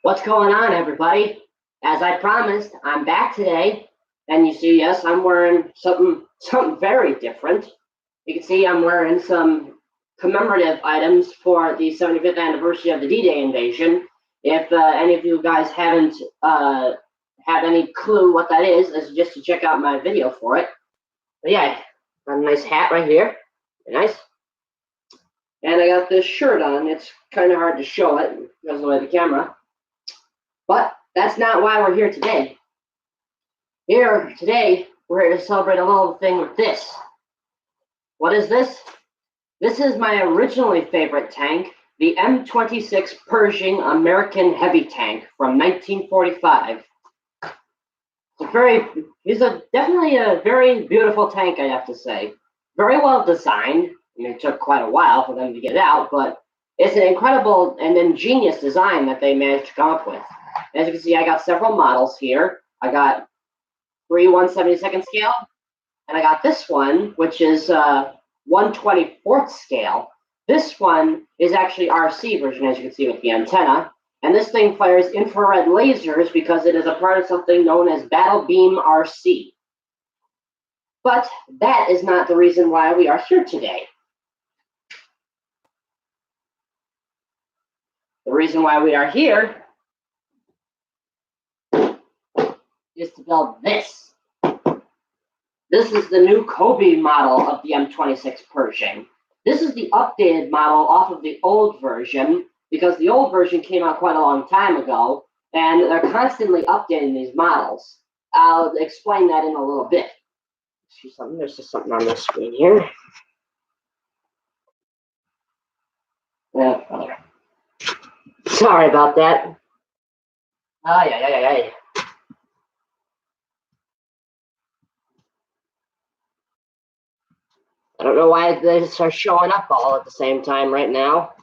What's going on, everybody? As I promised, I'm back today, and you see, yes, I'm wearing something very different. You can see I'm wearing some commemorative items for the 75th anniversary of the D-Day invasion. If any of you guys haven't had any clue what that is, I suggest you check out my video for it. But yeah, got a nice hat right here, very nice. And I got this shirt on. It's kind of hard to show it because of the way of the camera. But that's not why we're here today. Here today, we're here to celebrate a little thing with this. What is this? This is my originally favorite tank, the M26 Pershing American Heavy Tank from 1945. It's definitely a very beautiful tank, I have to say. Very well designed. I mean, it took quite a while for them to get it out, but it's an incredible and ingenious design that they managed to come up with. As you can see, I got several models here. I got 3 1/72nd scale, and I got this one, which is 1/24th scale. This one is actually RC version, as you can see with the antenna. And this thing fires infrared lasers because it is a part of something known as Battle Beam RC. But that is not the reason why we are here today. The reason why we are here is to build this. This is the new Cobi model of the M26 Pershing. This is the updated model off of the old version because the old version came out quite a long time ago, and they're constantly updating these models. I'll explain that in a little bit. See something? There's just something on the screen here. Yeah, sorry about that. Ay. I don't know why they are showing up all at the same time right now.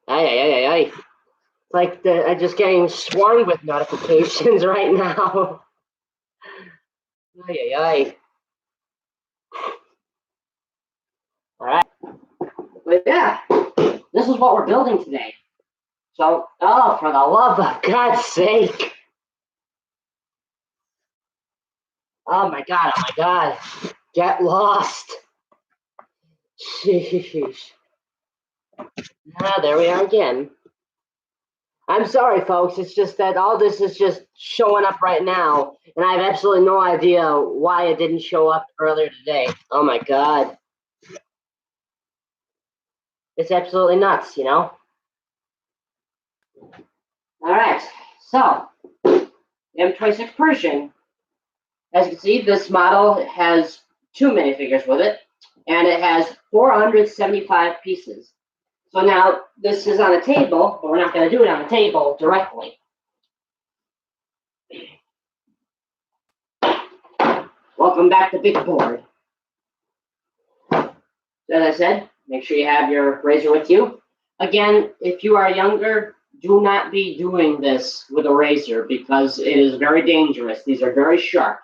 Ay. It's like I'm just getting swarmed with notifications right now. Ay. All right. But yeah, this is what we're building today. So, oh, for the love of God's sake. Oh my God. Get lost. Sheesh. Ah, there we are again. I'm sorry, folks. It's just that all this is just showing up right now, and I have absolutely no idea why it didn't show up earlier today. Oh my God. It's absolutely nuts, you know? All right, so M26 Pershing. As you can see, this model has 2 minifigures with it, and it has 475 pieces. So now this is on a table, but we're not going to do it on a table directly. Welcome back to Big Board. As I said, make sure you have your razor with you. Again, if you are younger, do not be doing this with a razor because it is very dangerous. These are very sharp,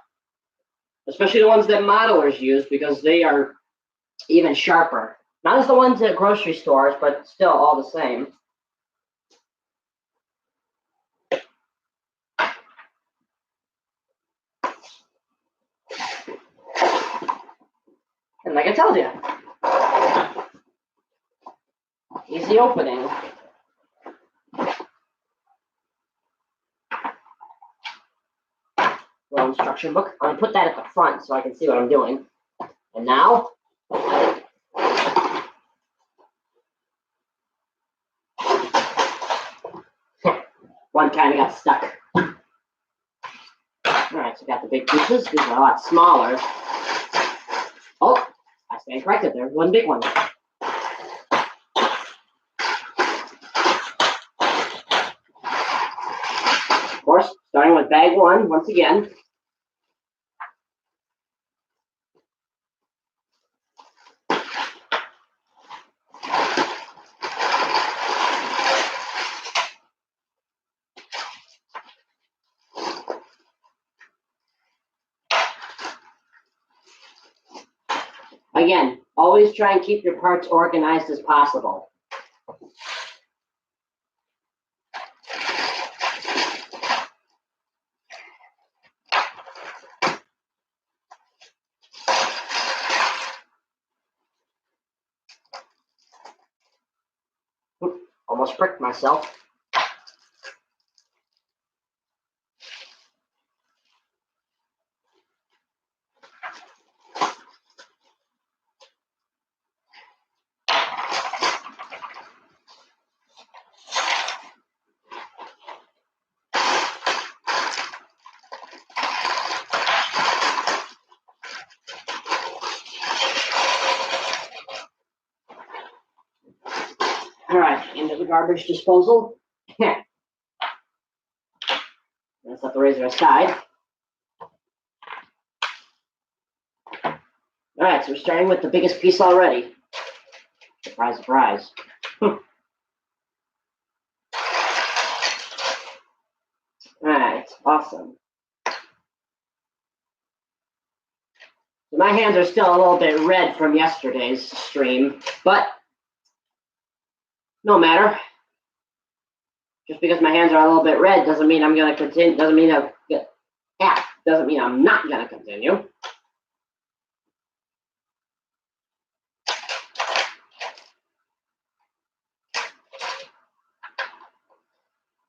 especially the ones that modelers use because they are even sharper. Not as the ones at grocery stores, but still all the same. And like I told you, easy opening. Little instruction book. I'm gonna put that at the front so I can see what I'm doing. And now, one kind of got stuck. All right, so got the big pieces. These are a lot smaller. Oh, I stand corrected. There's one big one. Of course, starting with bag 1 once again. Again, Always try and keep your parts organized as possible. Almost pricked myself. All right, into the garbage disposal. Let's set the razor aside. All right, so we're starting with the biggest piece already. Surprise, surprise. All right, awesome. So my hands are still a little bit red from yesterday's stream, but no matter. Just because my hands are a little bit red doesn't mean I'm going to continue. Doesn't mean I'm not going to continue.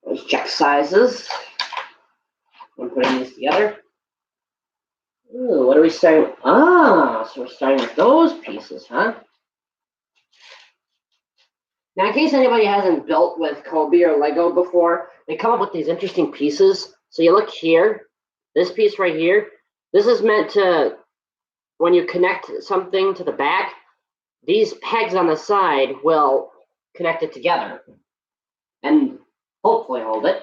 Let's check sizes. I'm putting these together. Ooh, what are we starting with? Ah, so we're starting with those pieces, huh? Now, in case anybody hasn't built with Cobi or Lego before, they come up with these interesting pieces. So you look here, this piece right here, this is meant to, when you connect something to the back, these pegs on the side will connect it together and hopefully hold it.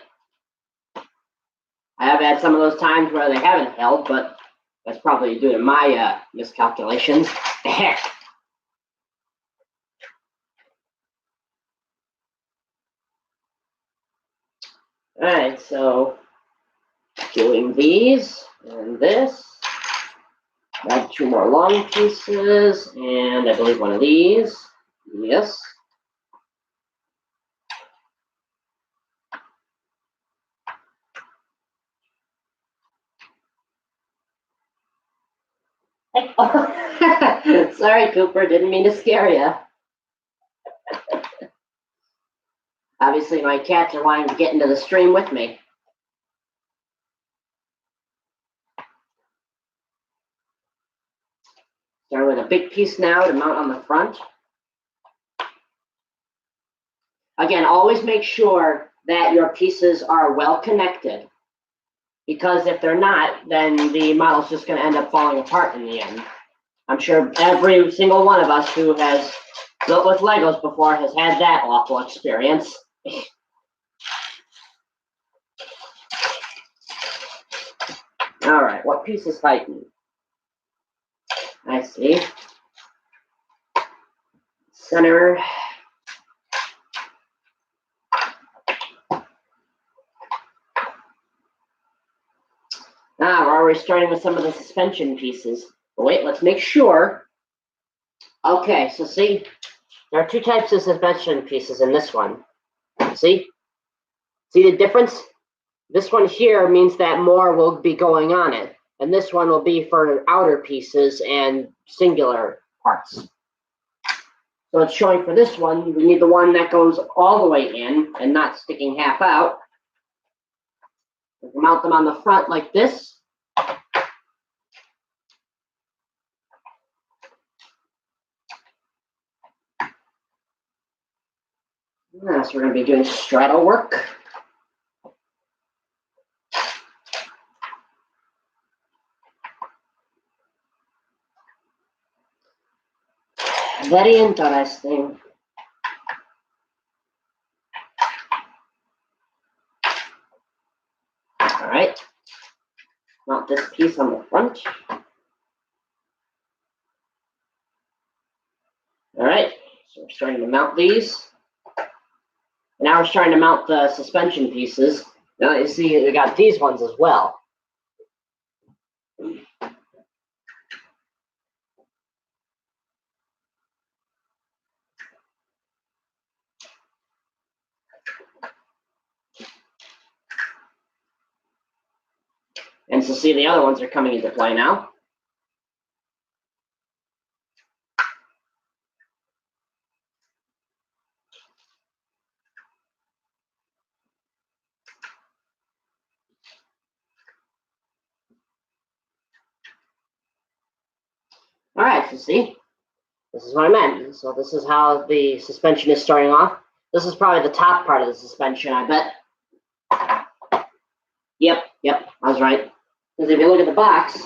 I have had some of those times where they haven't held, but that's probably due to my miscalculations. Heck. All right, so doing these and this. Add 2 more long pieces, and I believe one of these. Yes. Sorry, Cooper, didn't mean to scare you. Obviously, my cats are wanting to get into the stream with me. Start with a big piece now to mount on the front. Again, always make sure that your pieces are well connected, because if they're not, then the model's just going to end up falling apart in the end. I'm sure every single one of us who has built with Legos before has had that awful experience. All right, what piece is fighting? I see. Center. We're already starting with some of the suspension pieces. But wait, let's make sure. Okay, so see, there are 2 types of suspension pieces in this one. See? See the difference? This one here means that more will be going on it, and this one will be for outer pieces and singular parts. So it's showing for this one, we need the one that goes all the way in and not sticking half out. We can mount them on the front like this. So we're going to be doing straddle work. Very interesting. All right, mount this piece on the front. All right, so we're starting to mount these. Now we're starting to mount the suspension pieces. Now you see we got these ones as well. So see, the other ones are coming into play now. All right, so see, this is what I meant. So this is how the suspension is starting off. This is probably the top part of the suspension, I bet. Yep, I was right. Because if you look at the box,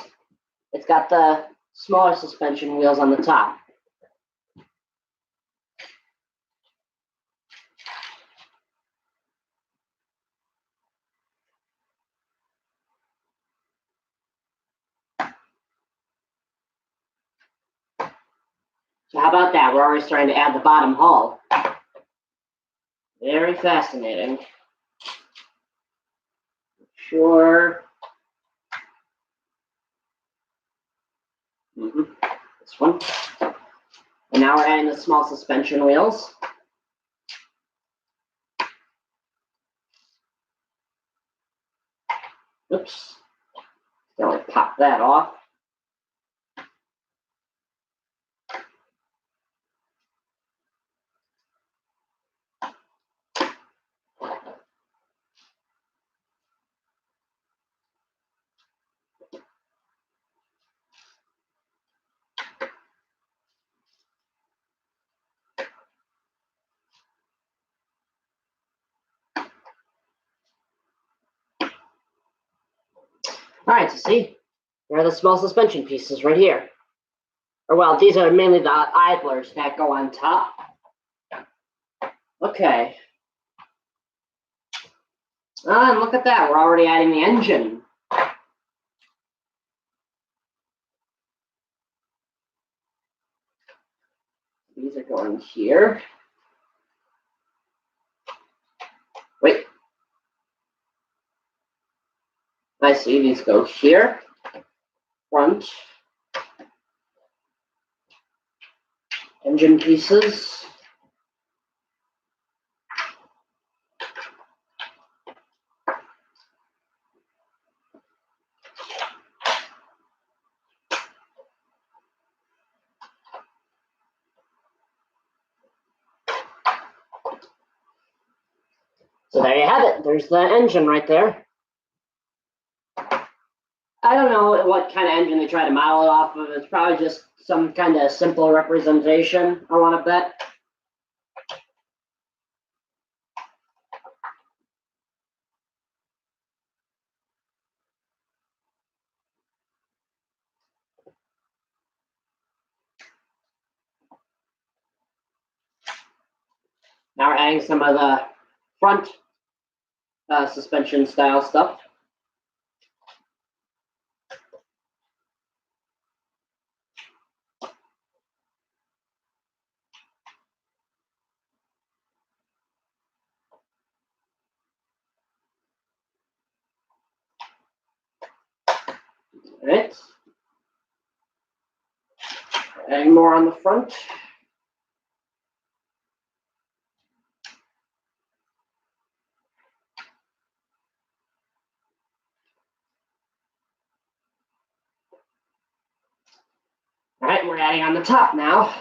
it's got the smaller suspension wheels on the top. So how about that? We're already starting to add the bottom hull. Very fascinating. Sure. This one. And now we're adding the small suspension wheels. Oops. Gonna pop that off. All right, so see, there are the small suspension pieces right here. Or well, these are mainly the idlers that go on top. Okay. And look at that, we're already adding the engine. These are going here. Wait. I see, these go here. Front. Engine pieces. So there you have it. There's the engine right there. I don't know what kind of engine they try to model it off of. It's probably just some kind of simple representation, I want to bet. Now we're adding some of the front suspension style stuff. All right. Adding more on the front. All right, we're adding on the top now.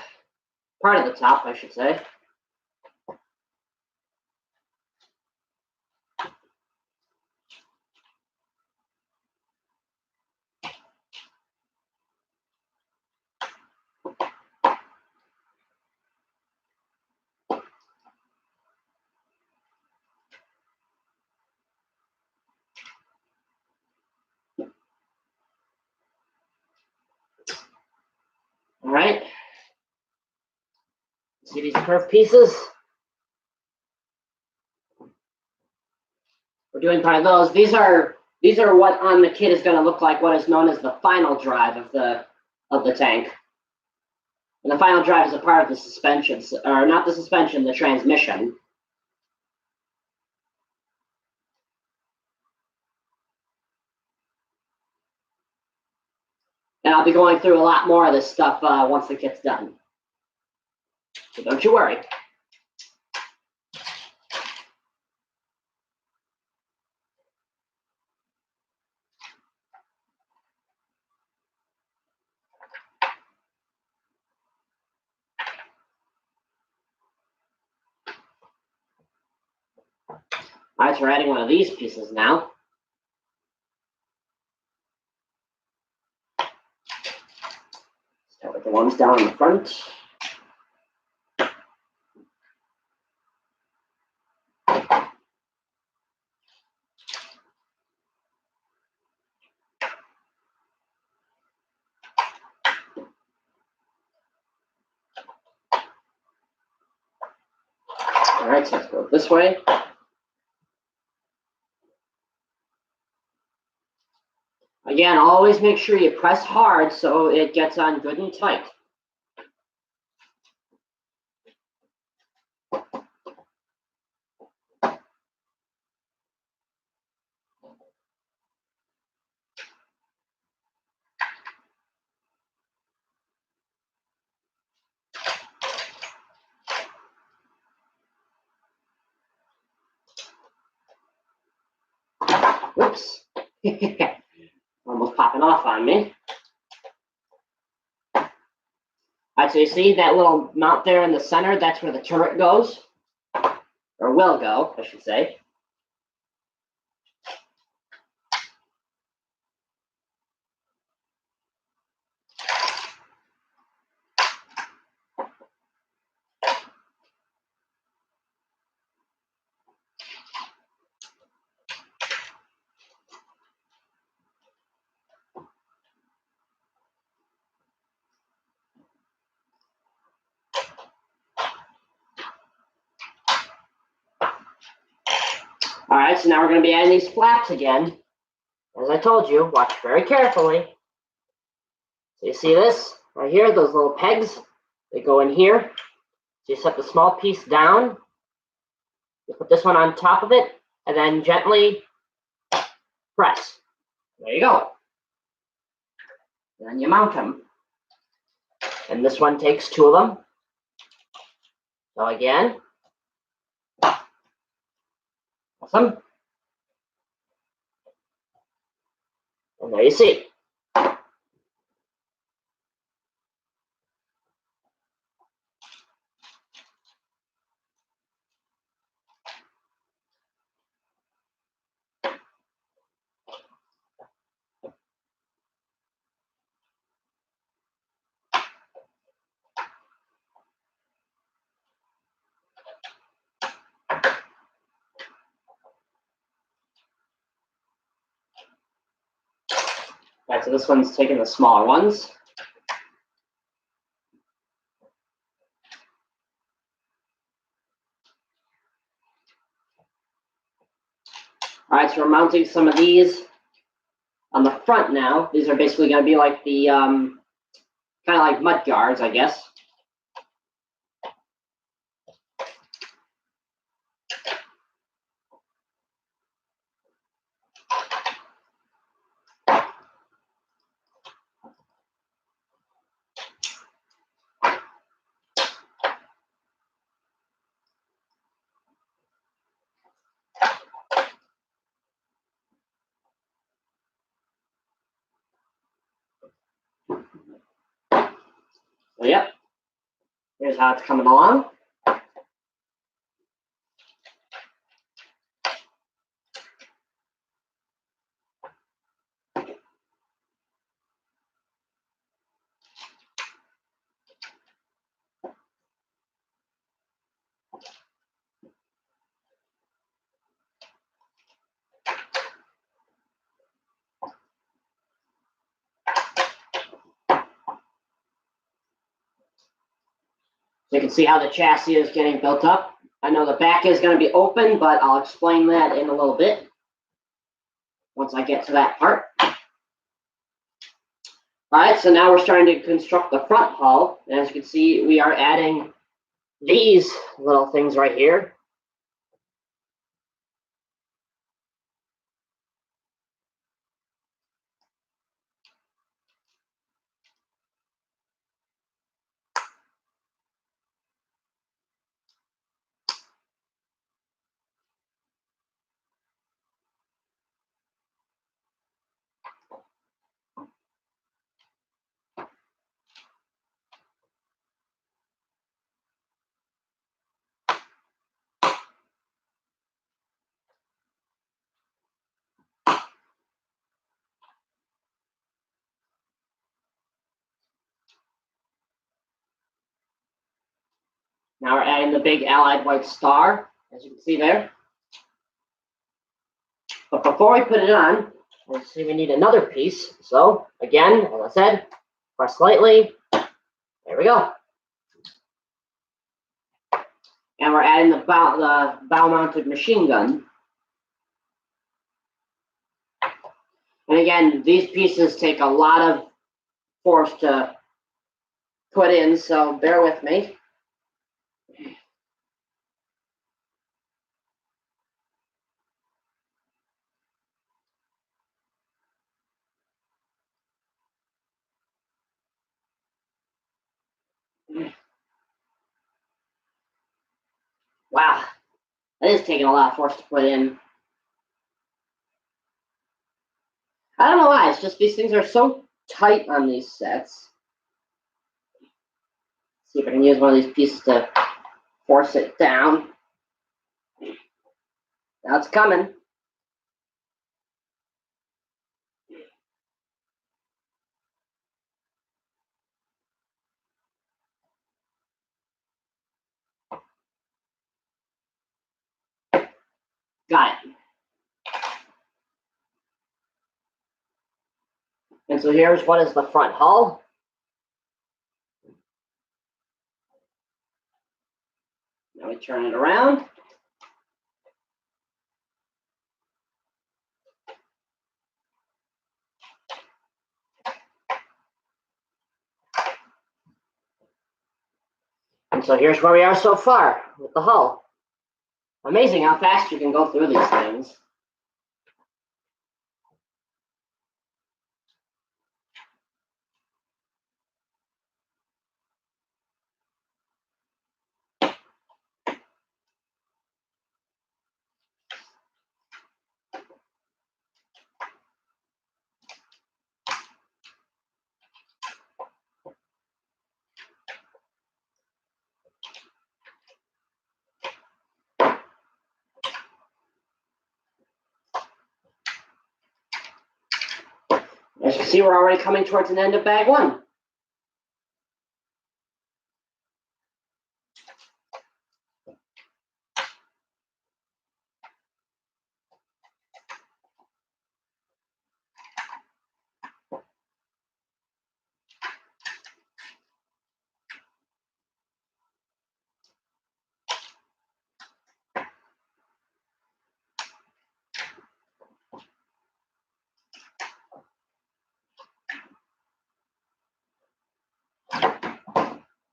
Part of the top, I should say. All right. See these curved pieces? We're doing part of those. These are what on the kit is going to look like what is known as the final drive of the tank. And the final drive is a part of the suspension, or not the suspension, the transmission. And I'll be going through a lot more of this stuff once the kit's done. So don't you worry. All right, so we're adding one of these pieces now. Start with the ones down in the front. All right, so let's go this way. Again, always make sure you press hard so it gets on good and tight. Whoops. Almost popping off on me. All right, so you see that little mount there in the center? That's where the turret goes, or will go, I should say. All right, so now we're going to be adding these flaps again. As I told you, watch very carefully. So you see this right here, those little pegs? They go in here. So you set the small piece down. You put this one on top of it, and then gently press. There you go. And then you mount them. And this one takes two of them. So again. Awesome. And there you see. All right, so this one's taking the smaller ones. All right, so we're mounting some of these on the front now. These are basically going to be like the kind of like mud guards, I guess. So yep, here's how it's coming along. So you can see how the chassis is getting built up. I know the back is going to be open, but I'll explain that in a little bit once I get to that part. All right, so now we're starting to construct the front hull. And as you can see, we are adding these little things right here. Now we're adding the big allied white star, as you can see there. But before we put it on, let's see, we need another piece. So again, as I said, press lightly. There we go. And we're adding the bow-mounted machine gun. And again, these pieces take a lot of force to put in, so bear with me. Wow, that is taking a lot of force to put in. I don't know why, it's just these things are so tight on these sets. Let's see if I can use one of these pieces to force it down. Now it's coming. Got it. And so here's what is the front hull. Now we turn it around. And so here's where we are so far with the hull. Amazing how fast you can go through these things. As you see, we're already coming towards an end of bag one.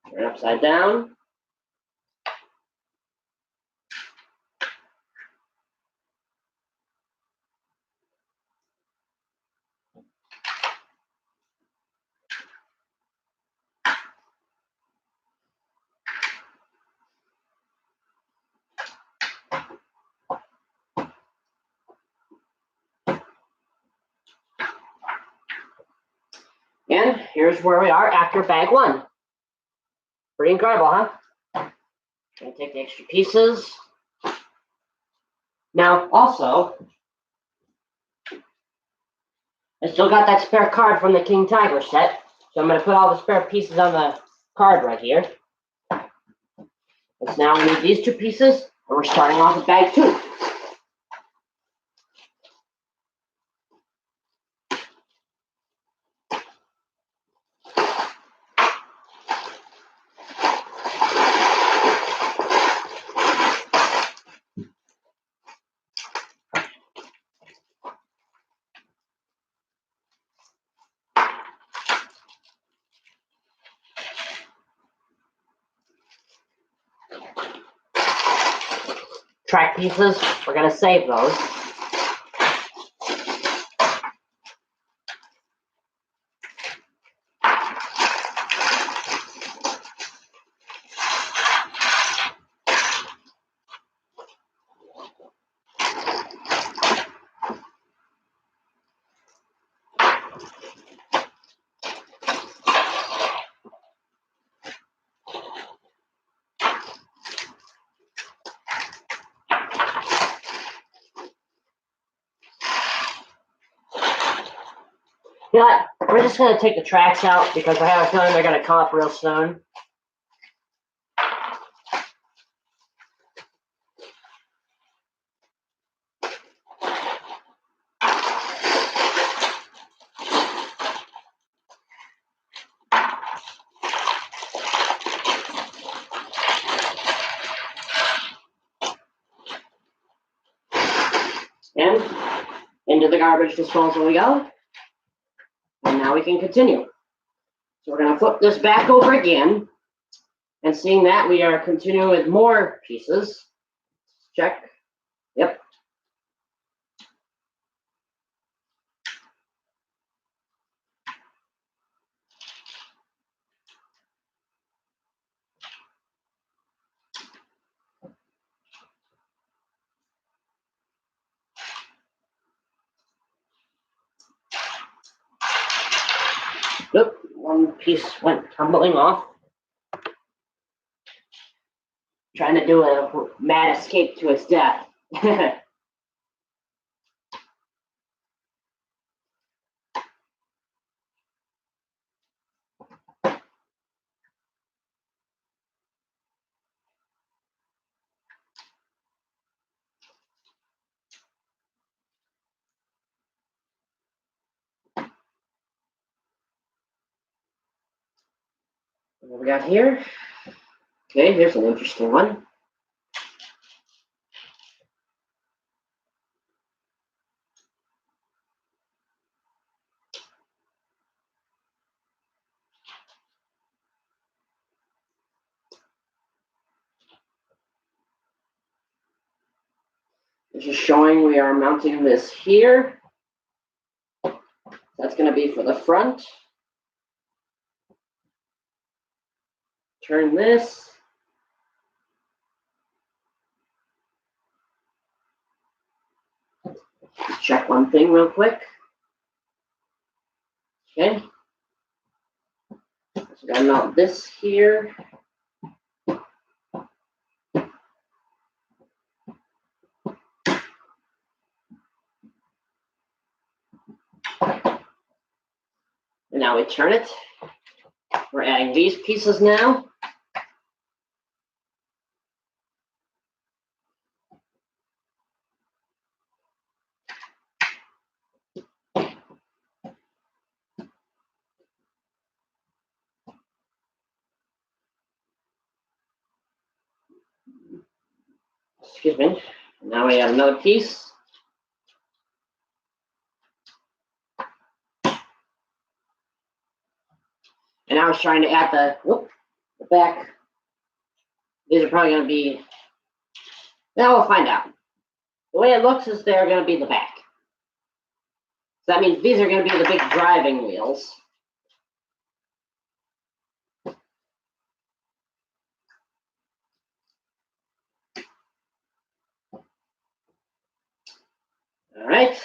Turn it upside down. And here's where we are after bag one. Pretty incredible, huh? Gonna take the extra pieces. Now, also, I still got that spare card from the King Tiger set, so I'm gonna put all the spare pieces on the card right here. Because now we need these two pieces, and we're starting off with bag two. Track pieces, we're gonna save those. You know what? We're just going to take the tracks out because I have a feeling they're going to come up real soon. And into the garbage disposal we go. And now we can continue. So we're going to flip this back over again. And seeing that, we are continuing with more pieces. Check. Yep. Oop, one piece went tumbling off. Trying to do a mad escape to its death. What we got here? Okay, here's an interesting one. It's just showing we are mounting this here. That's going to be for the front. Turn this. Check one thing real quick. Okay. So we're going to mount this here. And now we turn it. We're adding these pieces now. Excuse me. Now we have another piece. And I was trying to add the back. These are probably going to be, now we'll find out. The way it looks is they're going to be the back. So that means these are going to be the big driving wheels. All right.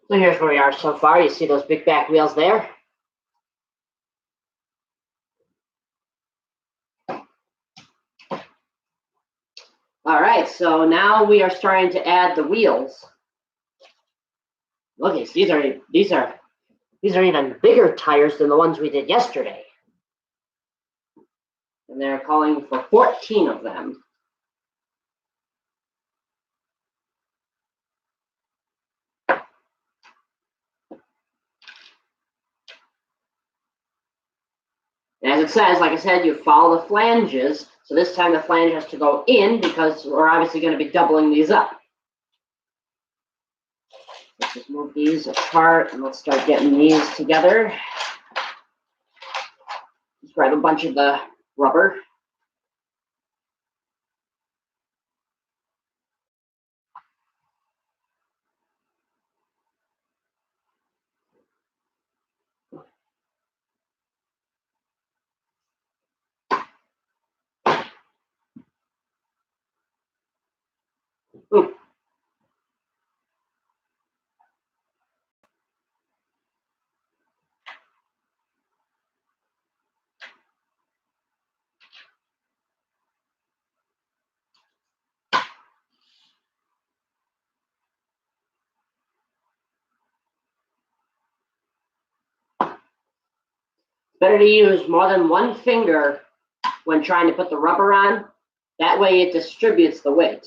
So here's where we are so far. You see those big back wheels there? All right, so now we are starting to add the wheels. Look, these are even bigger tires than the ones we did yesterday. And they're calling for 14 of them. And as it says, like I said, you follow the flanges. So this time the flange has to go in because we're obviously going to be doubling these up. Let's just move these apart and let's start getting these together. Just grab a bunch of the rubber. Ooh. It's better to use more than one finger when trying to put the rubber on. That way it distributes the weight.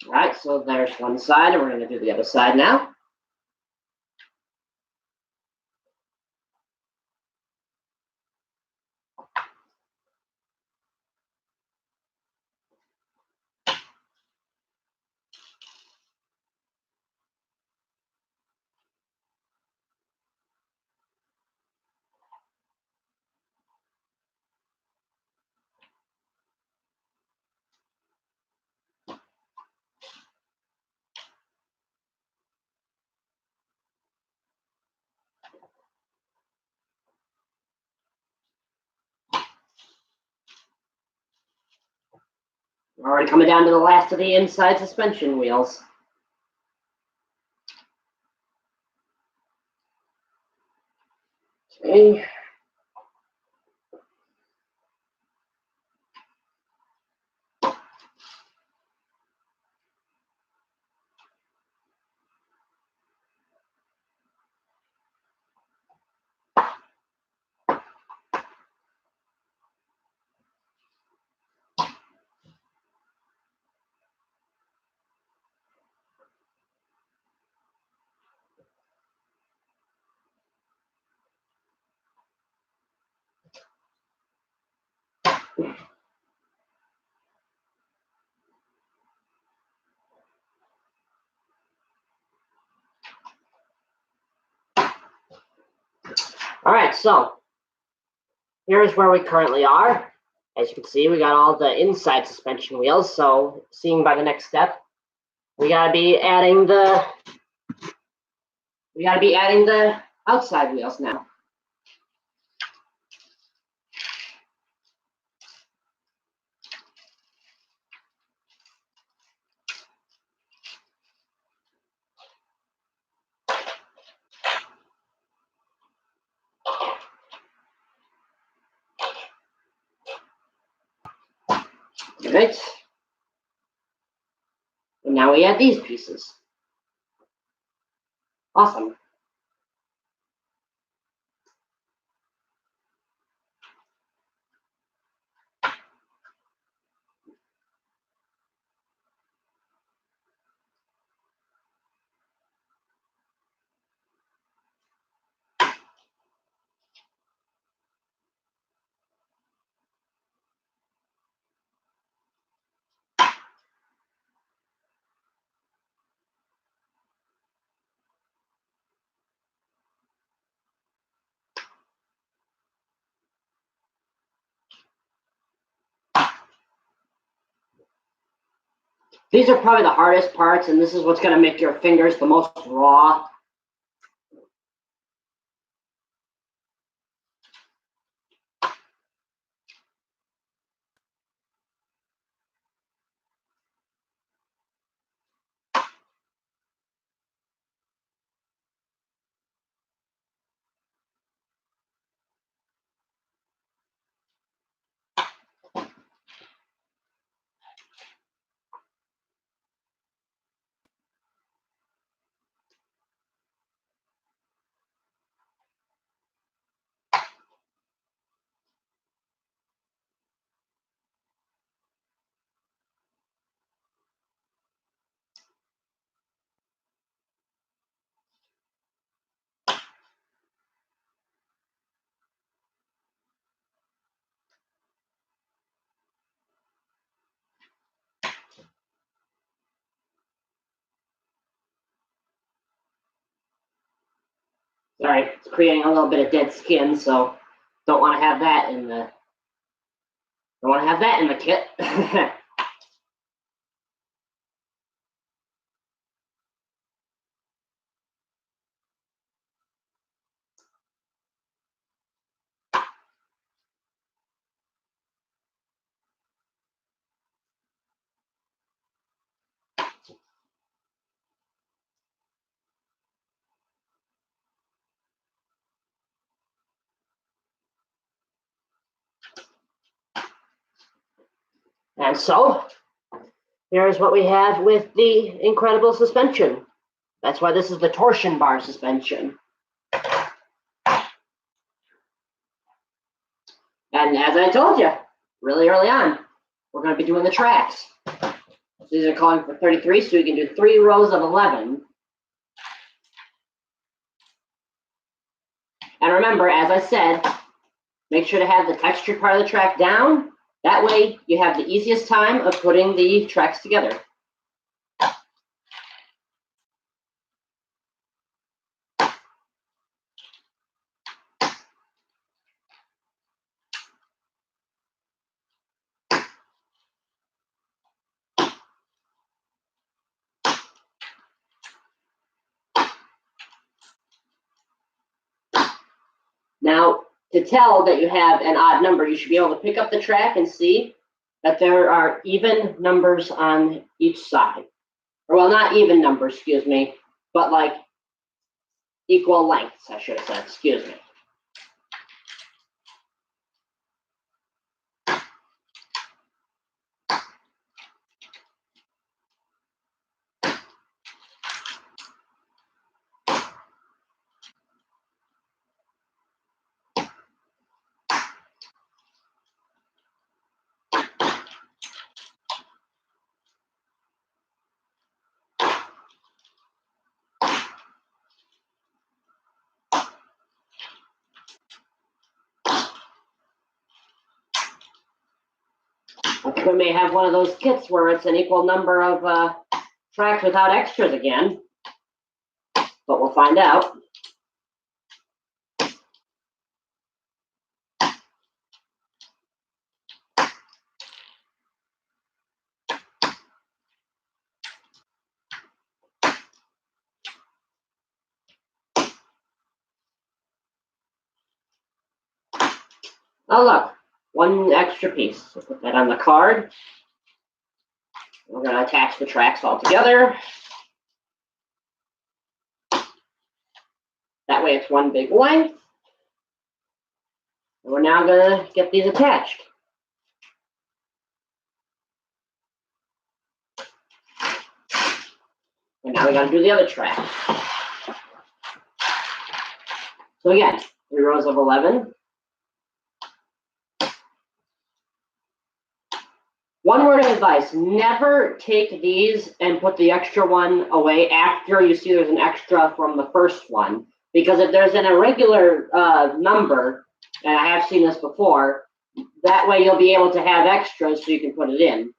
All right, so there's one side, and we're going to do the other side now. We're already coming down to the last of the inside suspension wheels. Okay. All right, so here's where we currently are. As you can see, we got all the inside suspension wheels. So seeing by the next step, we gotta be adding the outside wheels now. All right. And now we add these pieces. Awesome. These are probably the hardest parts, and this is what's going to make your fingers the most raw. Sorry, it's creating a little bit of dead skin, so don't want to have that in the kit. And so, here's what we have with the incredible suspension. That's why this is the torsion bar suspension. And as I told you, really early on, we're going to be doing the tracks. So these are calling for 33, so we can do 3 rows of 11. And remember, as I said, make sure to have the textured part of the track down. That way, you have the easiest time of putting the tracks together. Now, to tell that you have an odd number, you should be able to pick up the track and see that there are even numbers on each side. Or, well, not even numbers, excuse me, but like equal lengths, I should have said, excuse me. We may have one of those kits where it's an equal number of tracks without extras again, but we'll find out. Oh, look, one extra piece. We'll put that on the card. We're going to attach the tracks all together. That way it's one big length. And we're now going to get these attached. And now we got to do the other track. So again, 3 rows of 11. One word of advice, never take these and put the extra one away after you see there's an extra from the first one. Because if there's an irregular number, and I have seen this before, that way you'll be able to have extras so you can put it in.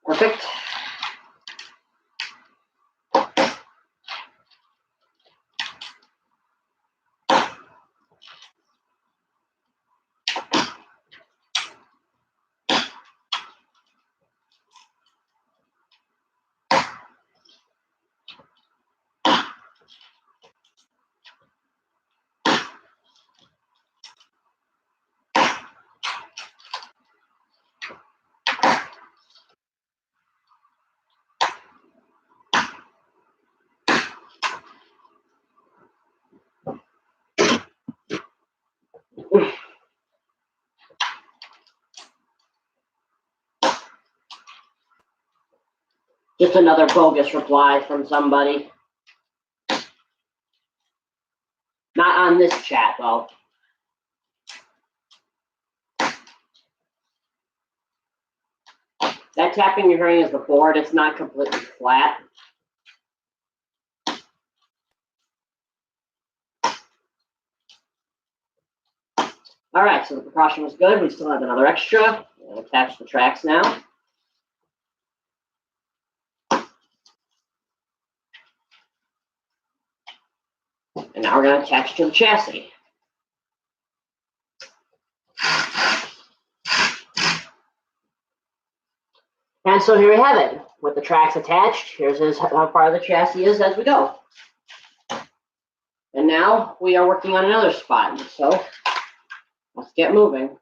Perfect. Just another bogus reply from somebody. Not on this chat, though. that tapping you're hearing is the board. It's not completely flat. All right, so the precaution was good. We still have another extra. We'll attach the tracks now. And now we're going to attach to the chassis. And so here we have it. With the tracks attached, here's how far the chassis is as we go. And now we are working on another spot. So let's get moving.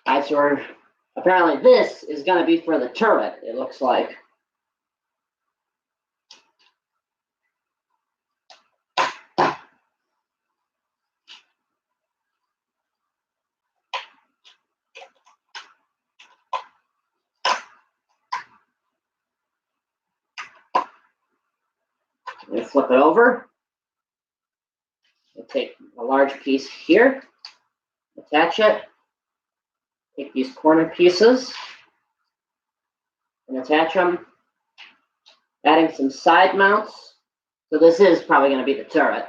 All right, so apparently this is going to be for the turret, it looks like. We flip it over. We'll take a large piece here, attach it, take these corner pieces and attach them, adding some side mounts. So this is probably going to be the turret.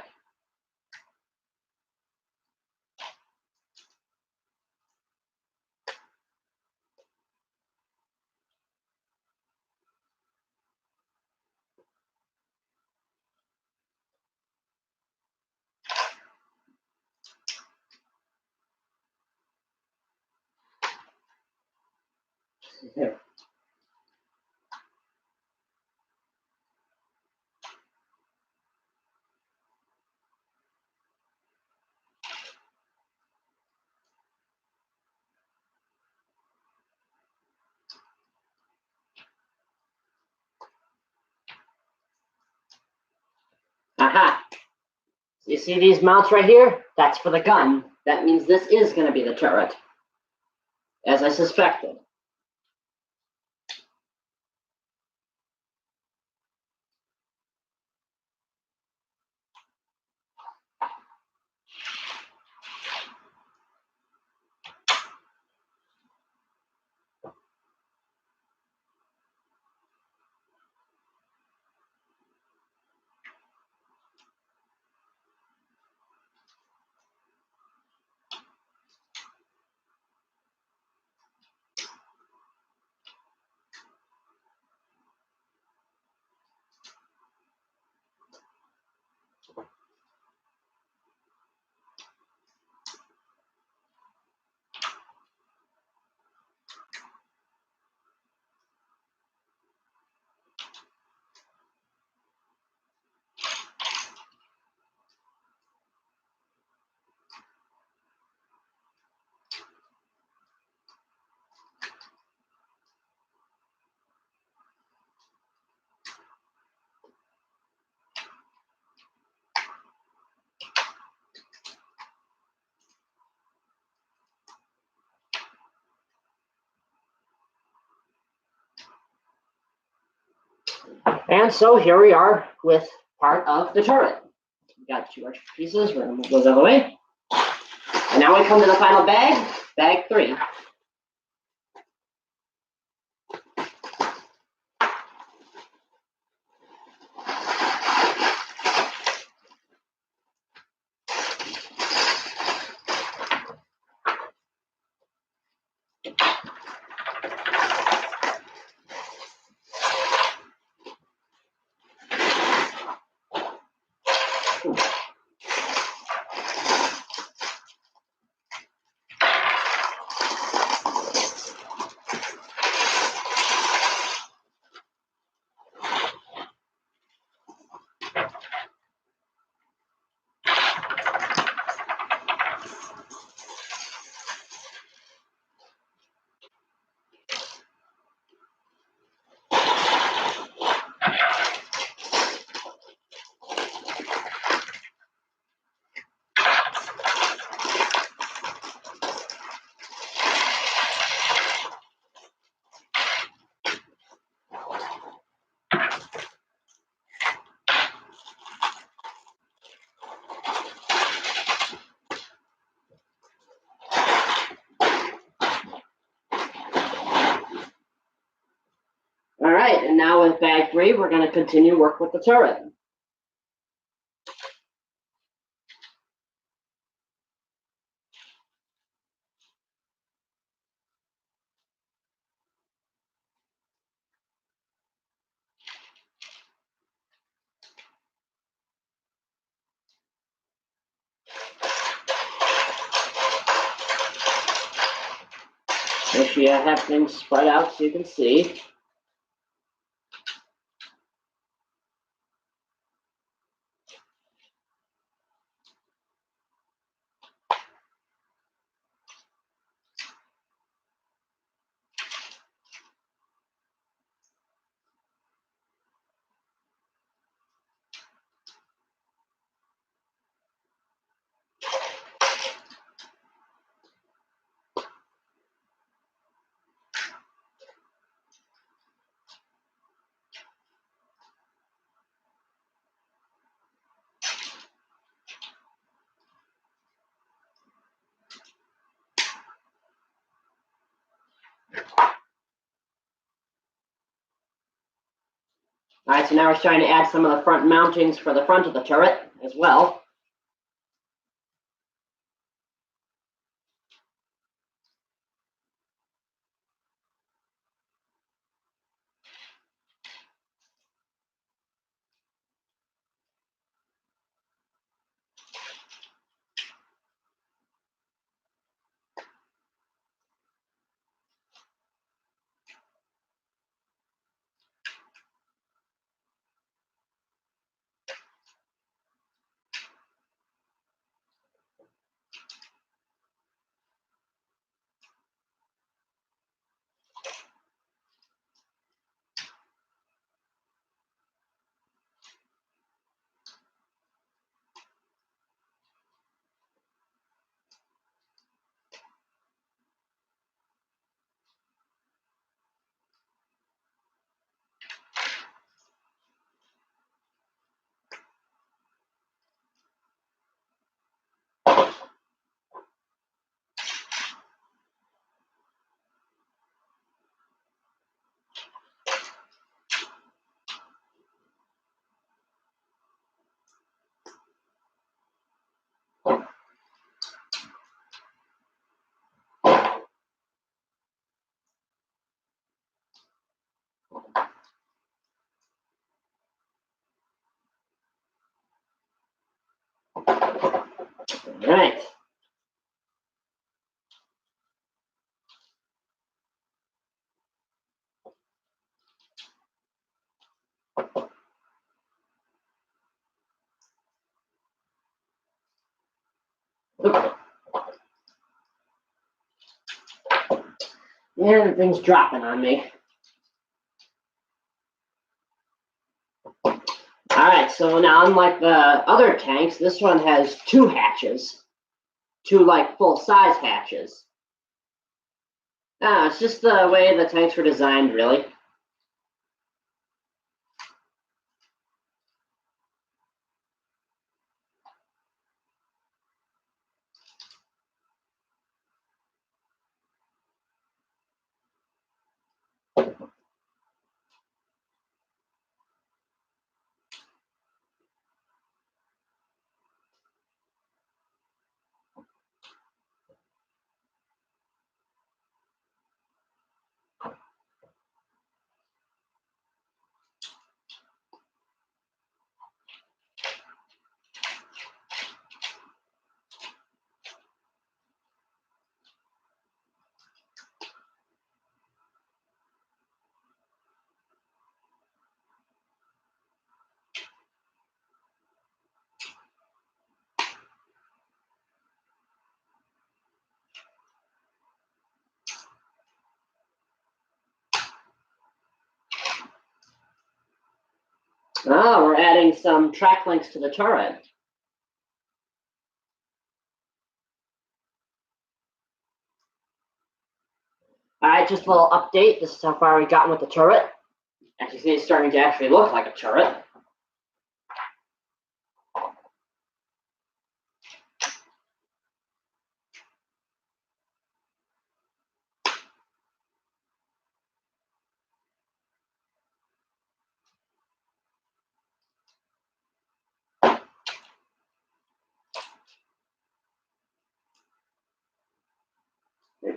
Here. Aha! You see these mounts right here? That's for the gun. That means this is going to be the turret, as I suspected. And so here we are with part of the turret. We got two extra pieces. We're going to move those out of the way. And now we come to the final bag, bag 3. right, and now with bag 3, we're going to continue work with the turret. Make sure you have things spread out so you can see. All right, so now we're starting to add some of the front mountings for the front of the turret as well. All right. Yeah, the thing's dropping on me. All right, so now unlike the other tanks, this one has 2 hatches, 2 like full-size hatches. It's just the way the tanks were designed, really. Oh, we're adding some track links to the turret. All right, just a little update. This is how far we've gotten with the turret. As you see, it's starting to actually look like a turret.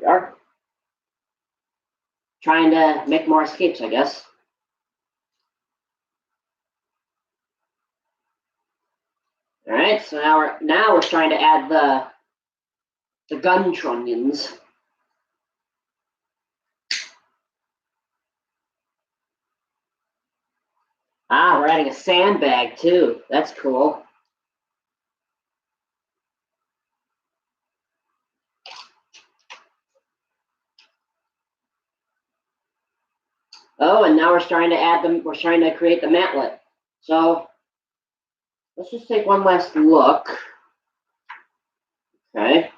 we are. Trying to make more escapes, I guess. All right, so now we're trying to add the gun trunnions. Ah, we're adding a sandbag too. That's cool. Oh, and now we're trying to add them. We're trying to create the mantlet. So let's just take one last look. Okay.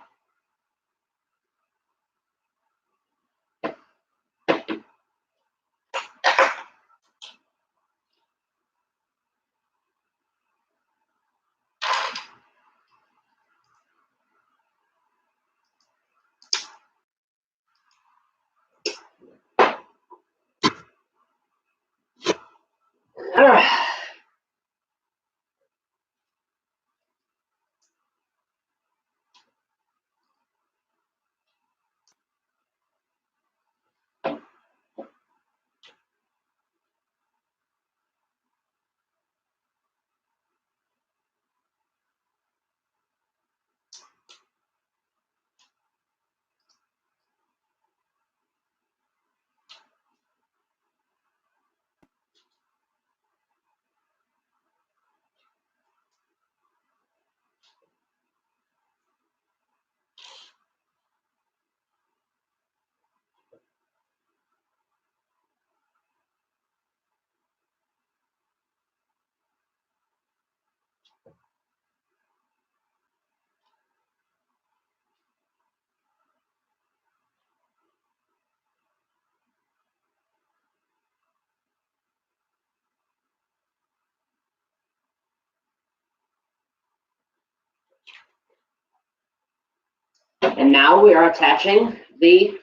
And now we are attaching the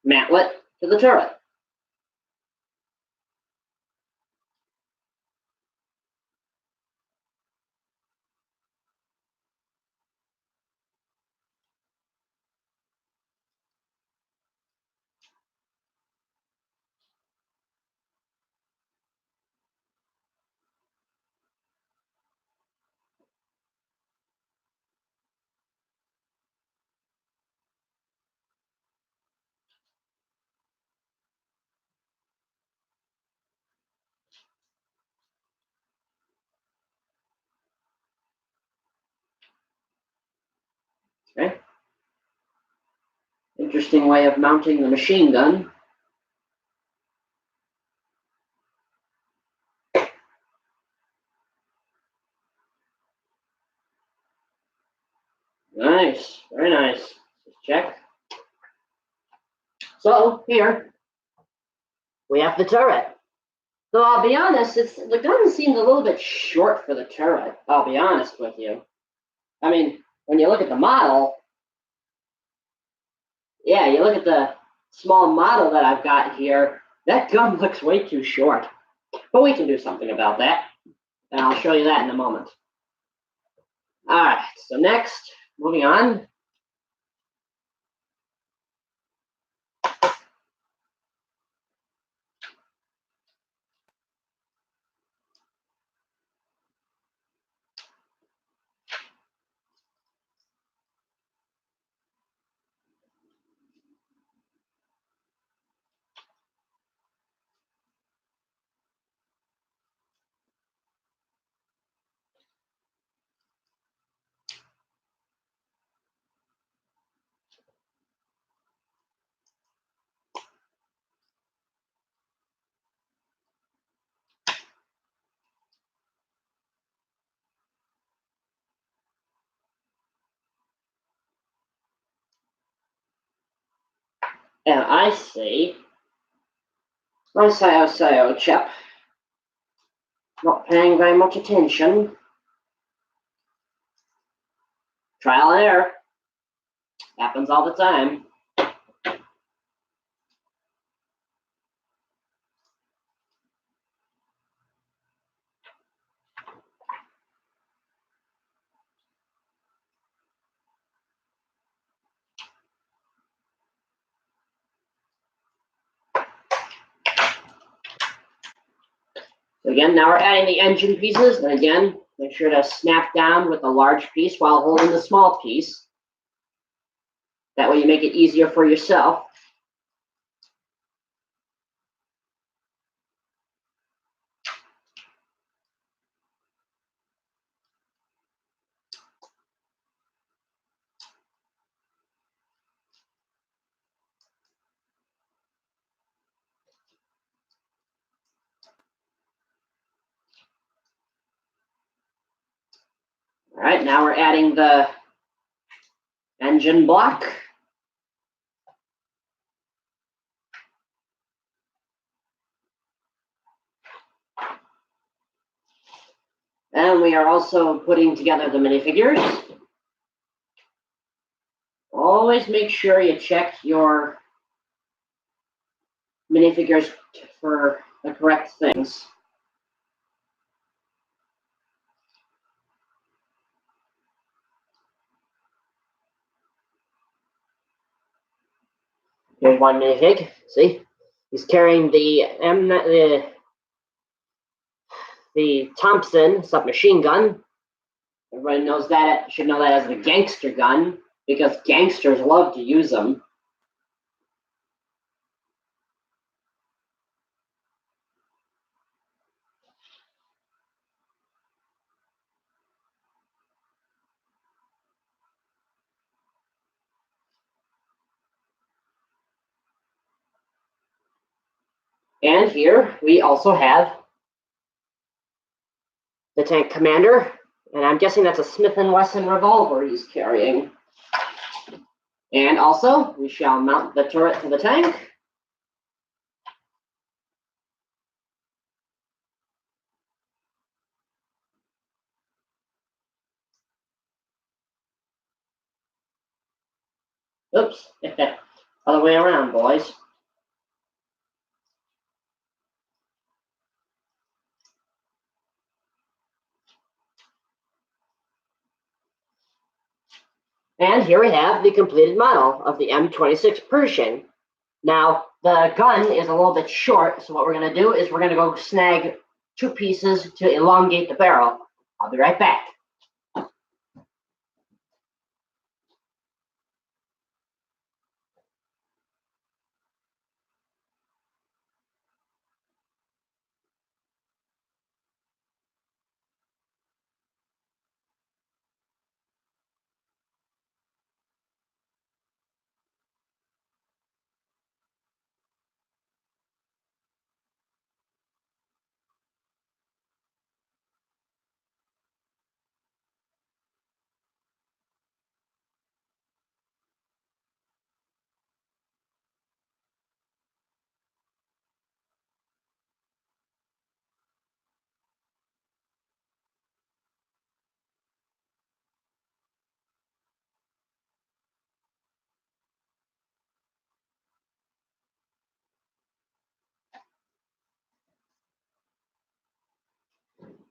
mantlet to the turret. Okay. Interesting way of mounting the machine gun. Nice, very nice. Just check. So here we have the turret. So I'll be honest, the gun seems a little bit short for the turret. I'll be honest with you. I mean, when you look at the model, yeah, you look at the small model that I've got here, that gun looks way too short. But we can do something about that, and I'll show you that in a moment. All right, so next, moving on. And I see my Sayo chap not paying very much attention. Trial and error. Happens all the time. So again, now we're adding the engine pieces, and again, make sure to snap down with the large piece while holding the small piece. That way you make it easier for yourself. All right, now we're adding the engine block. And we are also putting together the minifigures. Always make sure you check your minifigures for the correct things. Here's one minifig. See, he's carrying the Thompson submachine gun. Everybody knows that, should know that as the gangster gun, because gangsters love to use them. And here we also have the tank commander, and I'm guessing that's a Smith & Wesson revolver he's carrying. And also, we shall mount the turret to the tank. Oops, other way around, boys. And here we have the completed model of the M26 Pershing. Now, the gun is a little bit short, so what we're going to do is we're going to go snag 2 pieces to elongate the barrel. I'll be right back.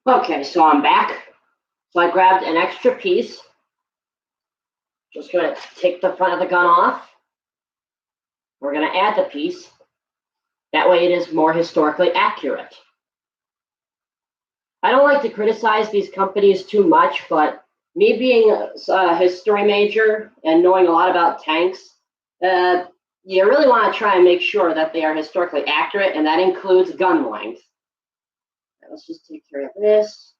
Okay, so I'm back. So I grabbed an extra piece. Just going to take the front of the gun off. We're going to add the piece. That way it is more historically accurate. I don't like to criticize these companies too much, but me being a history major and knowing a lot about tanks, you really want to try and make sure that they are historically accurate, and that includes gun length. Let's just take care of this.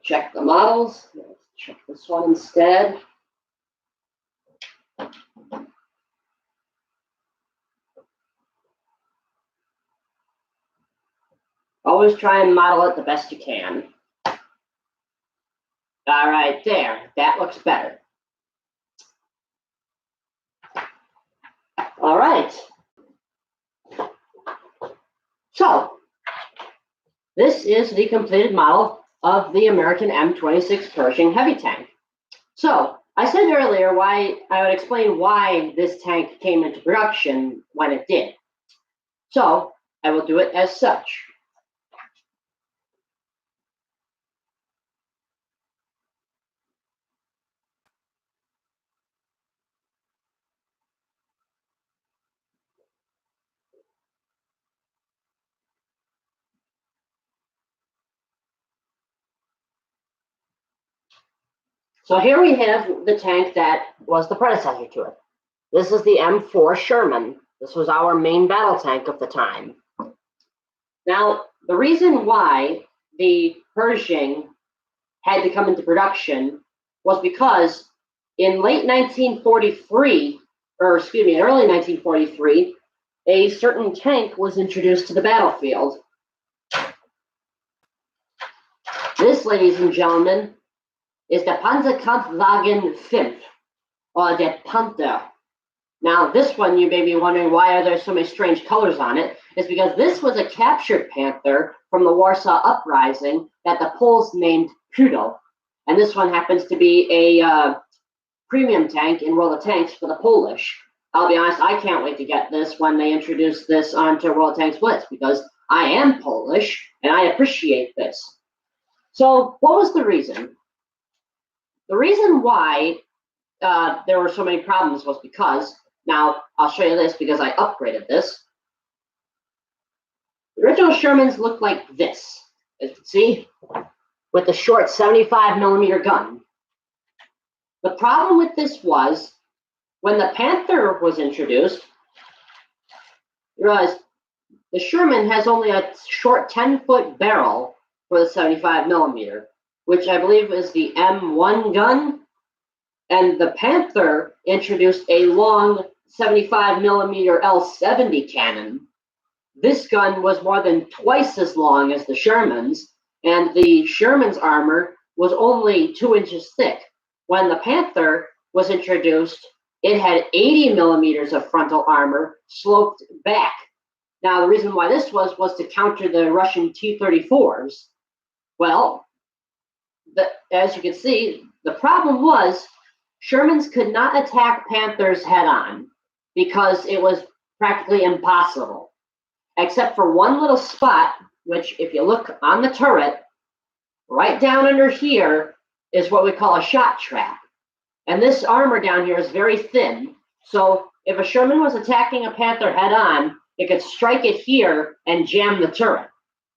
Check the models. Let's check this one instead. Always try and model it the best you can. All right, there. That looks better. All right. So, this is the completed model of the American M26 Pershing heavy tank. So, I said earlier why I would explain why this tank came into production when it did. So, I will do it as such. So here we have the tank that was the predecessor to it. This is the M4 Sherman. This was our main battle tank of the time. Now, the reason why the Pershing had to come into production was because in late 1943, or excuse me, in early 1943, a certain tank was introduced to the battlefield. This, ladies and gentlemen, is the Panzerkampfwagen 5, or the Panther. Now, this one, you may be wondering why are there so many strange colors on it. It's because this was a captured Panther from the Warsaw Uprising that the Poles named Poodle. And this one happens to be a premium tank in World of Tanks for the Polish. I'll be honest, I can't wait to get this when they introduce this onto World of Tanks Blitz, because I am Polish and I appreciate this. So what was the reason? The reason why there were so many problems was because, now I'll show you this because I upgraded this. The original Shermans looked like this, as you can see, with the short 75mm gun. The problem with this was, when the Panther was introduced, you realize the Sherman has only a short 10-foot barrel for the 75mm, which I believe is the M1 gun, and the Panther introduced a long 75mm L70 cannon. This gun was more than twice as long as the Sherman's, and the Sherman's armor was only 2 inches thick. When the Panther was introduced, it had 80mm of frontal armor sloped back. Now, the reason why this was to counter the Russian T-34s. Well, as you can see, the problem was Shermans could not attack Panthers head-on because it was practically impossible, except for one little spot, which if you look on the turret, right down under here is what we call a shot trap. And this armor down here is very thin, so if a Sherman was attacking a Panther head-on, it could strike it here and jam the turret.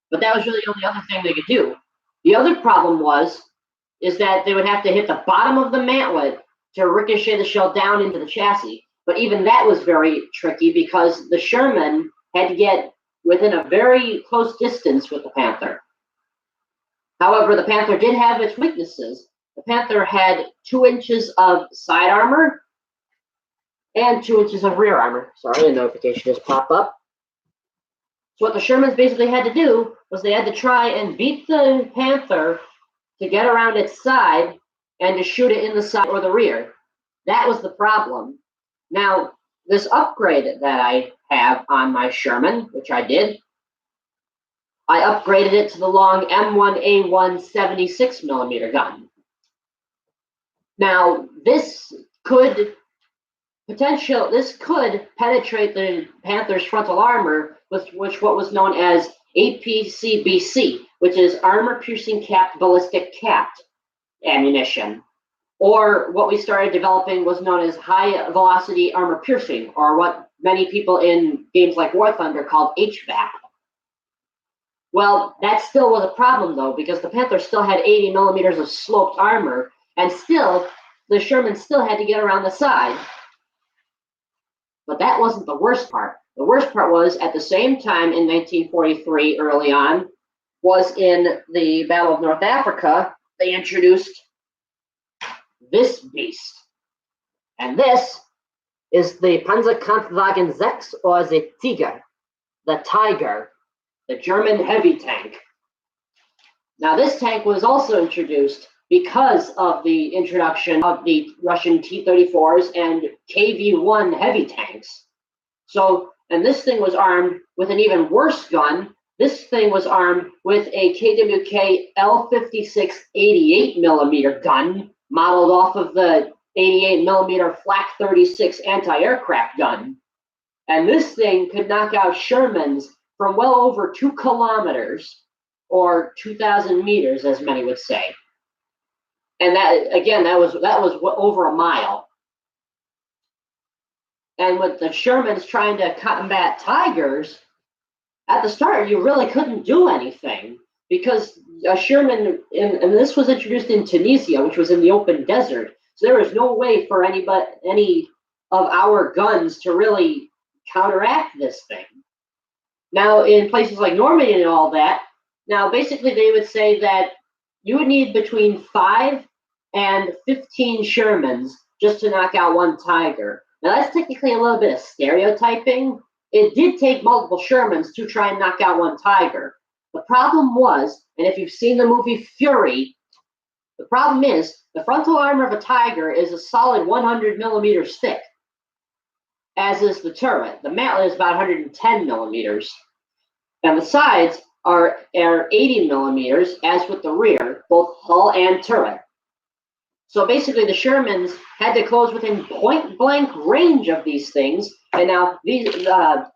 But that was really the only other thing they could do. The other problem is that they would have to hit the bottom of the mantlet to ricochet the shell down into the chassis. But even that was very tricky because the Sherman had to get within a very close distance with the Panther. However, the Panther did have its weaknesses. The Panther had 2 inches of side armor and 2 inches of rear armor. Sorry, a notification just popped up. So what the Shermans basically had to do was they had to try and beat the Panther to get around its side and to shoot it in the side or the rear. That was the problem. Now, this upgrade that I have on my Sherman, which I did, I upgraded it to the long M1A1 76mm gun. Now, this could penetrate the Panther's frontal armor with what was known as APCBC, which is armor-piercing capped ballistic capped ammunition. Or what we started developing was known as high-velocity armor-piercing, or what many people in games like War Thunder called HVAP. Well, that still was a problem, though, because the Panther still had 80mm of sloped armor, and still, the Sherman still had to get around the side. But that wasn't the worst part. The worst part was, at the same time in 1943, early on, was in the Battle of North Africa, they introduced this beast. And this is the Panzerkampfwagen 6, or the Tiger, the German heavy tank. Now, this tank was also introduced because of the introduction of the Russian T-34s and KV-1 heavy tanks. So, and this thing was armed with an even worse gun. This thing was armed with a KWK L56 88mm gun, modeled off of the 88mm Flak 36 anti-aircraft gun. And this thing could knock out Shermans from well over 2 kilometers, or 2,000 meters, as many would say. And that, again, that was over a mile. And with the Shermans trying to combat Tigers, at the start, you really couldn't do anything because a Sherman, and this was introduced in Tunisia, which was in the open desert. So there was no way for any of our guns to really counteract this thing. Now, in places like Normandy and all that, now basically they would say that you would need between 5 and 15 Shermans just to knock out one Tiger. Now, that's technically a little bit of stereotyping. It did take multiple Shermans to try and knock out one Tiger. The problem was, and if you've seen the movie Fury, the problem is the frontal armor of a Tiger is a solid 100 millimeters thick, as is the turret. The mantlet is about 110 millimeters. And the sides are 80 millimeters, as with the rear, both hull and turret. So basically, the Shermans had to close within point-blank range of these things. And now the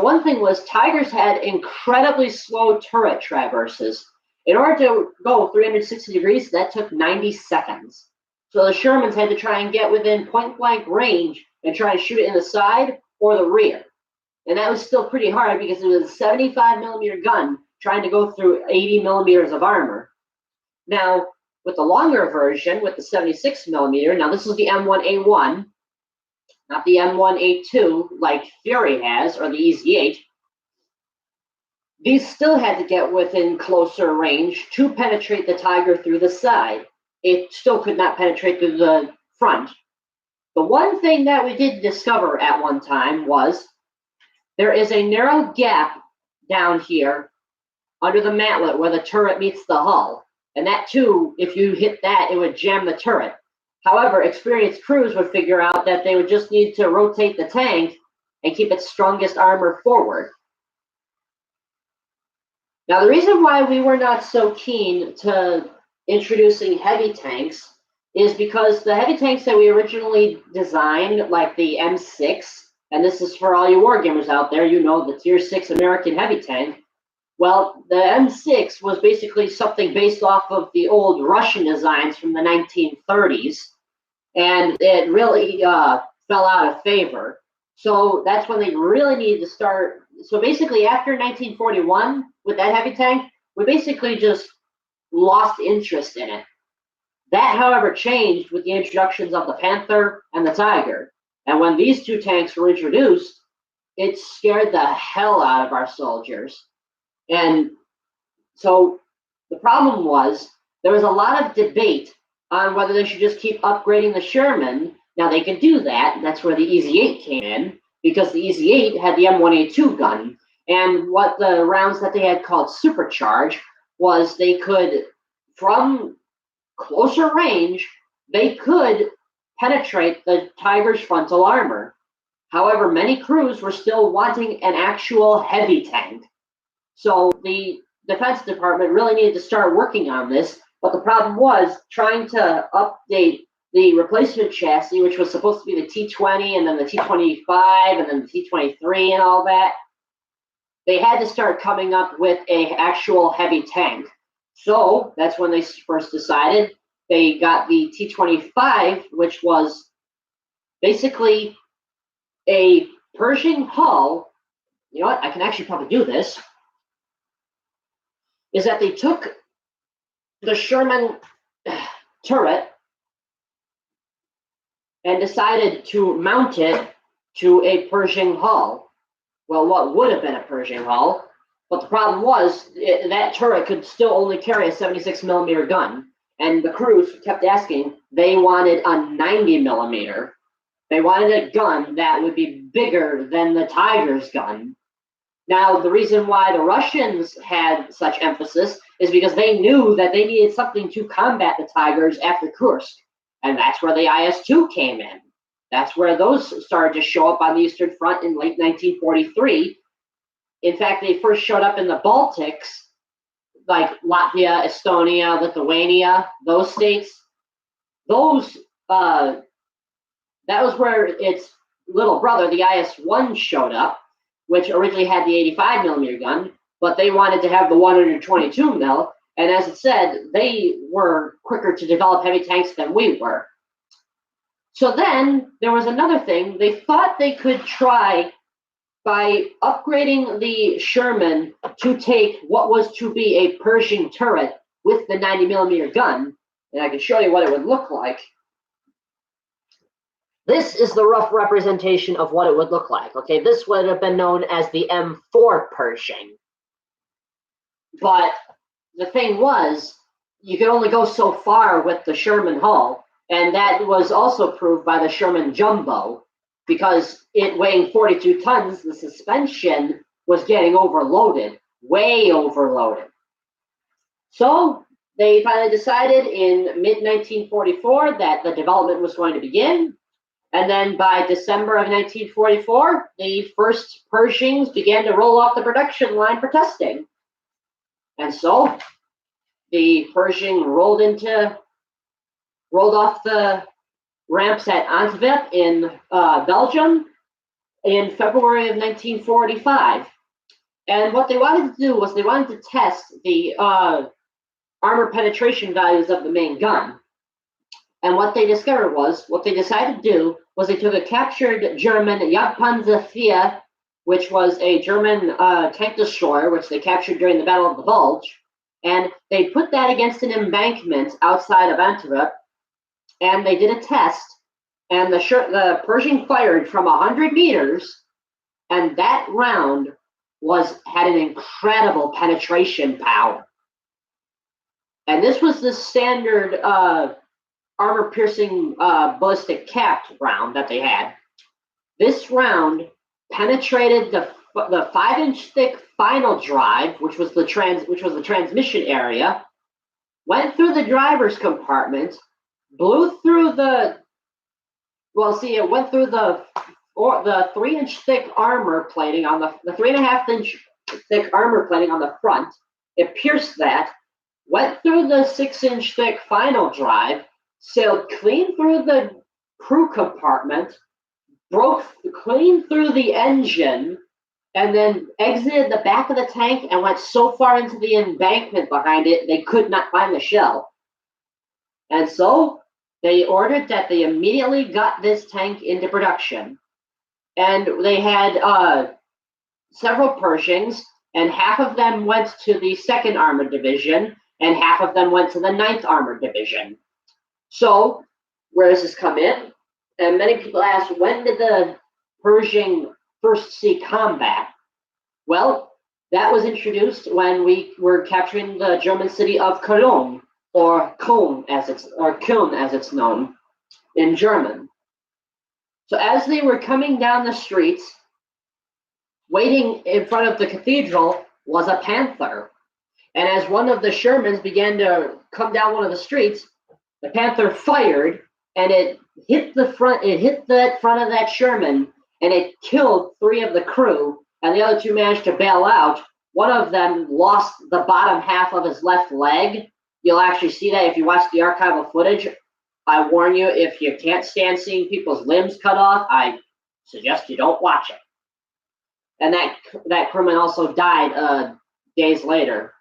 one thing was Tigers had incredibly slow turret traverses. In order to go 360 degrees, that took 90 seconds. So the Shermans had to try and get within point-blank range and try and shoot it in the side or the rear. And that was still pretty hard because it was a 75 millimeter gun trying to go through 80 millimeters of armor. Now, with the longer version, with the 76 millimeter, now this is the M1A1, not the M1A2 like Fury has, or the EZ8. These still had to get within closer range to penetrate the Tiger through the side. It still could not penetrate through the front. The one thing that we did discover at one time was there is a narrow gap down here under the mantlet where the turret meets the hull. And that too, if you hit that, it would jam the turret. However, experienced crews would figure out that they would just need to rotate the tank and keep its strongest armor forward. Now, the reason why we were not so keen to introducing heavy tanks is because the heavy tanks that we originally designed, like the M6, and this is for all you wargamers out there, you know, the Tier 6 American heavy tank. Well, the M6 was basically something based off of the old Russian designs from the 1930s, and it really fell out of favor. So that's when they really needed to start. So basically, after 1941, with that heavy tank, we basically just lost interest in it. That, however, changed with the introductions of the Panther and the Tiger. And when these two tanks were introduced, it scared the hell out of our soldiers. And so the problem was there was a lot of debate on whether they should just keep upgrading the Sherman. Now they could do that. That's where the EZ8 came in, because the EZ8 had the M1A2 gun. And what the rounds that they had called supercharge was they could, from closer range, they could penetrate the Tiger's frontal armor. However, many crews were still wanting an actual heavy tank. So the Defense Department really needed to start working on this, but the problem was trying to update the replacement chassis, which was supposed to be the T20 and then the T25 and then the T23 and all that. They had to start coming up with an actual heavy tank. So that's when they first decided. They got the T25, which was basically a Pershing hull. You know what? I can actually probably do this. Is that they took the Sherman turret and decided to mount it to a Pershing hull. Well, what would have been a Pershing hull, but the problem was that turret could still only carry a 76 millimeter gun. And the crews kept asking, they wanted a 90 millimeter. They wanted a gun that would be bigger than the Tiger's gun. Now, the reason why the Russians had such emphasis is because they knew that they needed something to combat the Tigers after Kursk. And that's where the IS-2 came in. That's where those started to show up on the Eastern Front in late 1943. In fact, they first showed up in the Baltics, like Latvia, Estonia, Lithuania, those states. Those, that was where its little brother, the IS-1, showed up, which originally had the 85 millimeter gun, but they wanted to have the 122 mil. And as it said, they were quicker to develop heavy tanks than we were. So then there was another thing. They thought they could try by upgrading the Sherman to take what was to be a Pershing turret with the 90mm gun, and I can show you what it would look like. This is the rough representation of what it would look like. Okay, this would have been known as the M4 Pershing. But the thing was, you could only go so far with the Sherman hull, and that was also proved by the Sherman Jumbo, because it weighing 42 tons, the suspension was getting overloaded, way overloaded. So they finally decided in mid-1944 that the development was going to begin. And then by December of 1944, the first Pershings began to roll off the production line for testing. And so the Pershing rolled off the ramps at Antwerp in Belgium in February of 1945. And what they wanted to do was they wanted to test the armor penetration values of the main gun. And what they discovered was, what they decided to do was they took a captured German Jagdpanzer IV, which was a German tank destroyer, which they captured during the Battle of the Bulge, and they put that against an embankment outside of Antwerp, and they did a test, and the Pershing fired from 100 meters, and that round had an incredible penetration power. And this was the standard armor-piercing ballistic capped round that they had. This round penetrated the 5-inch thick final drive, which was the transmission area, went through the driver's compartment, blew through it went through the 3-inch thick armor plating on the 3.5-inch thick armor plating on the front. It pierced that, went through the 6-inch thick final drive, sailed clean through the crew compartment, broke clean through the engine, and then exited the back of the tank and went so far into the embankment behind it they could not find the shell. And so they ordered that they immediately got this tank into production. And they had several Pershings, and half of them went to the 2nd Armored Division, and half of them went to the 9th Armored Division. So, where does this come in? And many people ask, when did the Pershing first see combat? Well, that was introduced when we were capturing the German city of Cologne, or Köln as it's known in German. So as they were coming down the streets, waiting in front of the cathedral was a Panther. And as one of the Shermans began to come down one of the streets, the Panther fired, and it hit the front of that Sherman, and it killed 3 of the crew, and the other 2 managed to bail out. One of them lost the bottom half of his left leg. You'll actually see that if you watch the archival footage. I warn you, if you can't stand seeing people's limbs cut off, I suggest you don't watch it. And that crewman also died days later.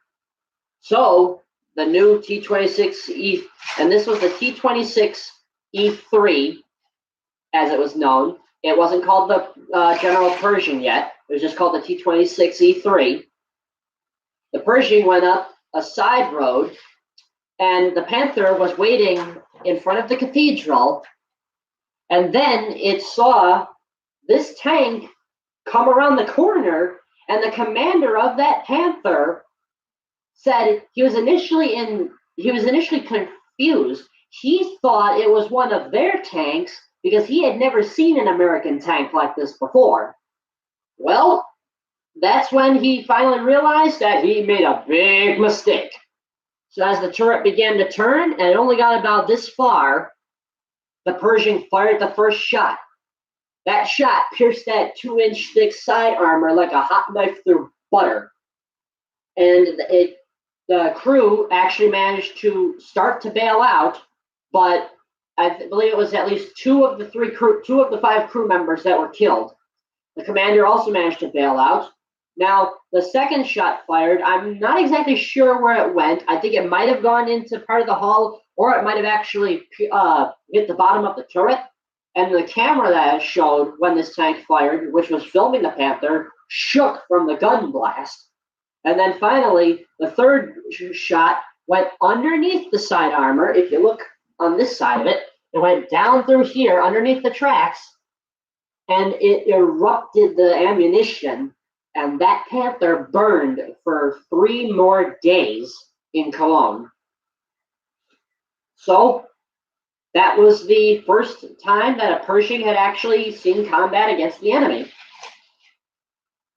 So the new T-26E, and this was the T-26E3, as it was known. It wasn't called the General Pershing yet. It was just called the T-26E3. The Pershing went up a side road, and the Panther was waiting in front of the cathedral, and then it saw this tank come around the corner, and the commander of that Panther said he was initially confused. He thought it was one of their tanks because he had never seen an American tank like this before. Well, that's when he finally realized that he made a big mistake. So as the turret began to turn, and it only got about this far, the Pershing fired the first shot. That shot pierced that 2-inch thick side armor like a hot knife through butter. And the crew actually managed to start to bail out, but I believe it was at least 2 of the 5 crew members that were killed. The commander also managed to bail out. Now, the second shot fired, I'm not exactly sure where it went. I think it might have gone into part of the hull, or it might have actually hit the bottom of the turret. And the camera that it showed when this tank fired, which was filming the Panther, shook from the gun blast. And then finally, the third shot went underneath the side armor. If you look on this side of it, it went down through here underneath the tracks, and it erupted the ammunition. And that Panther burned for 3 more days in Cologne. So that was the first time that a Pershing had actually seen combat against the enemy.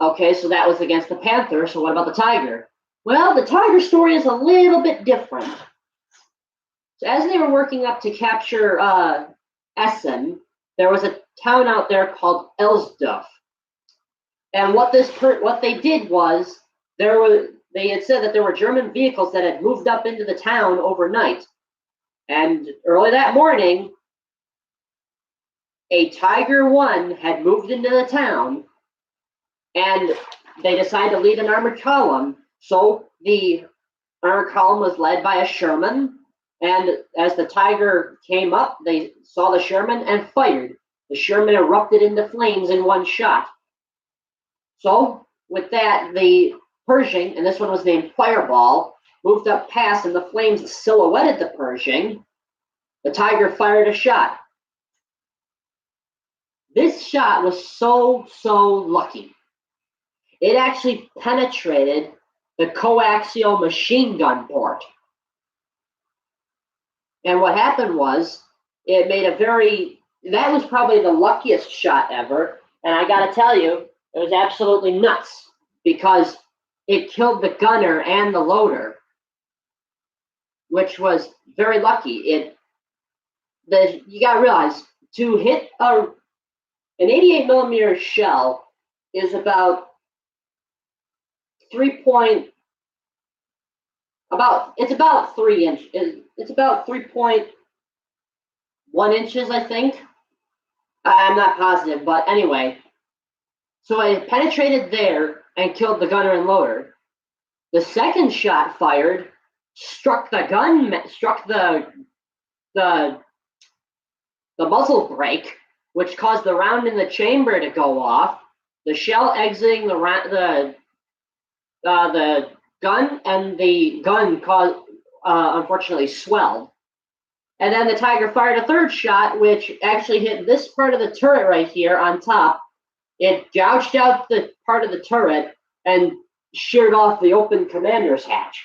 Okay, so that was against the Panther. So what about the Tiger? Well, the Tiger story is a little bit different. So as they were working up to capture Essen, there was a town out there called Elsdorf. And what they did was they had said that there were German vehicles that had moved up into the town overnight. And early that morning, a Tiger 1 had moved into the town, and they decided to lead an armored column. So the armored column was led by a Sherman, and as the Tiger came up, they saw the Sherman and fired. The Sherman erupted into flames in one shot. So with that, the Pershing, and this one was named Fireball, moved up past, and the flames silhouetted the Pershing. The Tiger fired a shot. This shot was so lucky. It actually penetrated the coaxial machine gun port. And what happened was, it made that was probably the luckiest shot ever. And I gotta tell you, it was absolutely nuts, because it killed the gunner and the loader, which was very lucky. You gotta realize, to hit an 88 millimeter shell is about it's about 3 inches. It's about 3.1 inches, I think. I'm not positive, but anyway. So it penetrated there and killed the gunner and loader. The second shot fired struck the muzzle brake, which caused the round in the chamber to go off. The shell exiting the gun, and the gun unfortunately swelled. And then the Tiger fired a third shot, which actually hit this part of the turret right here on top. It gouged out the part of the turret and sheared off the open commander's hatch.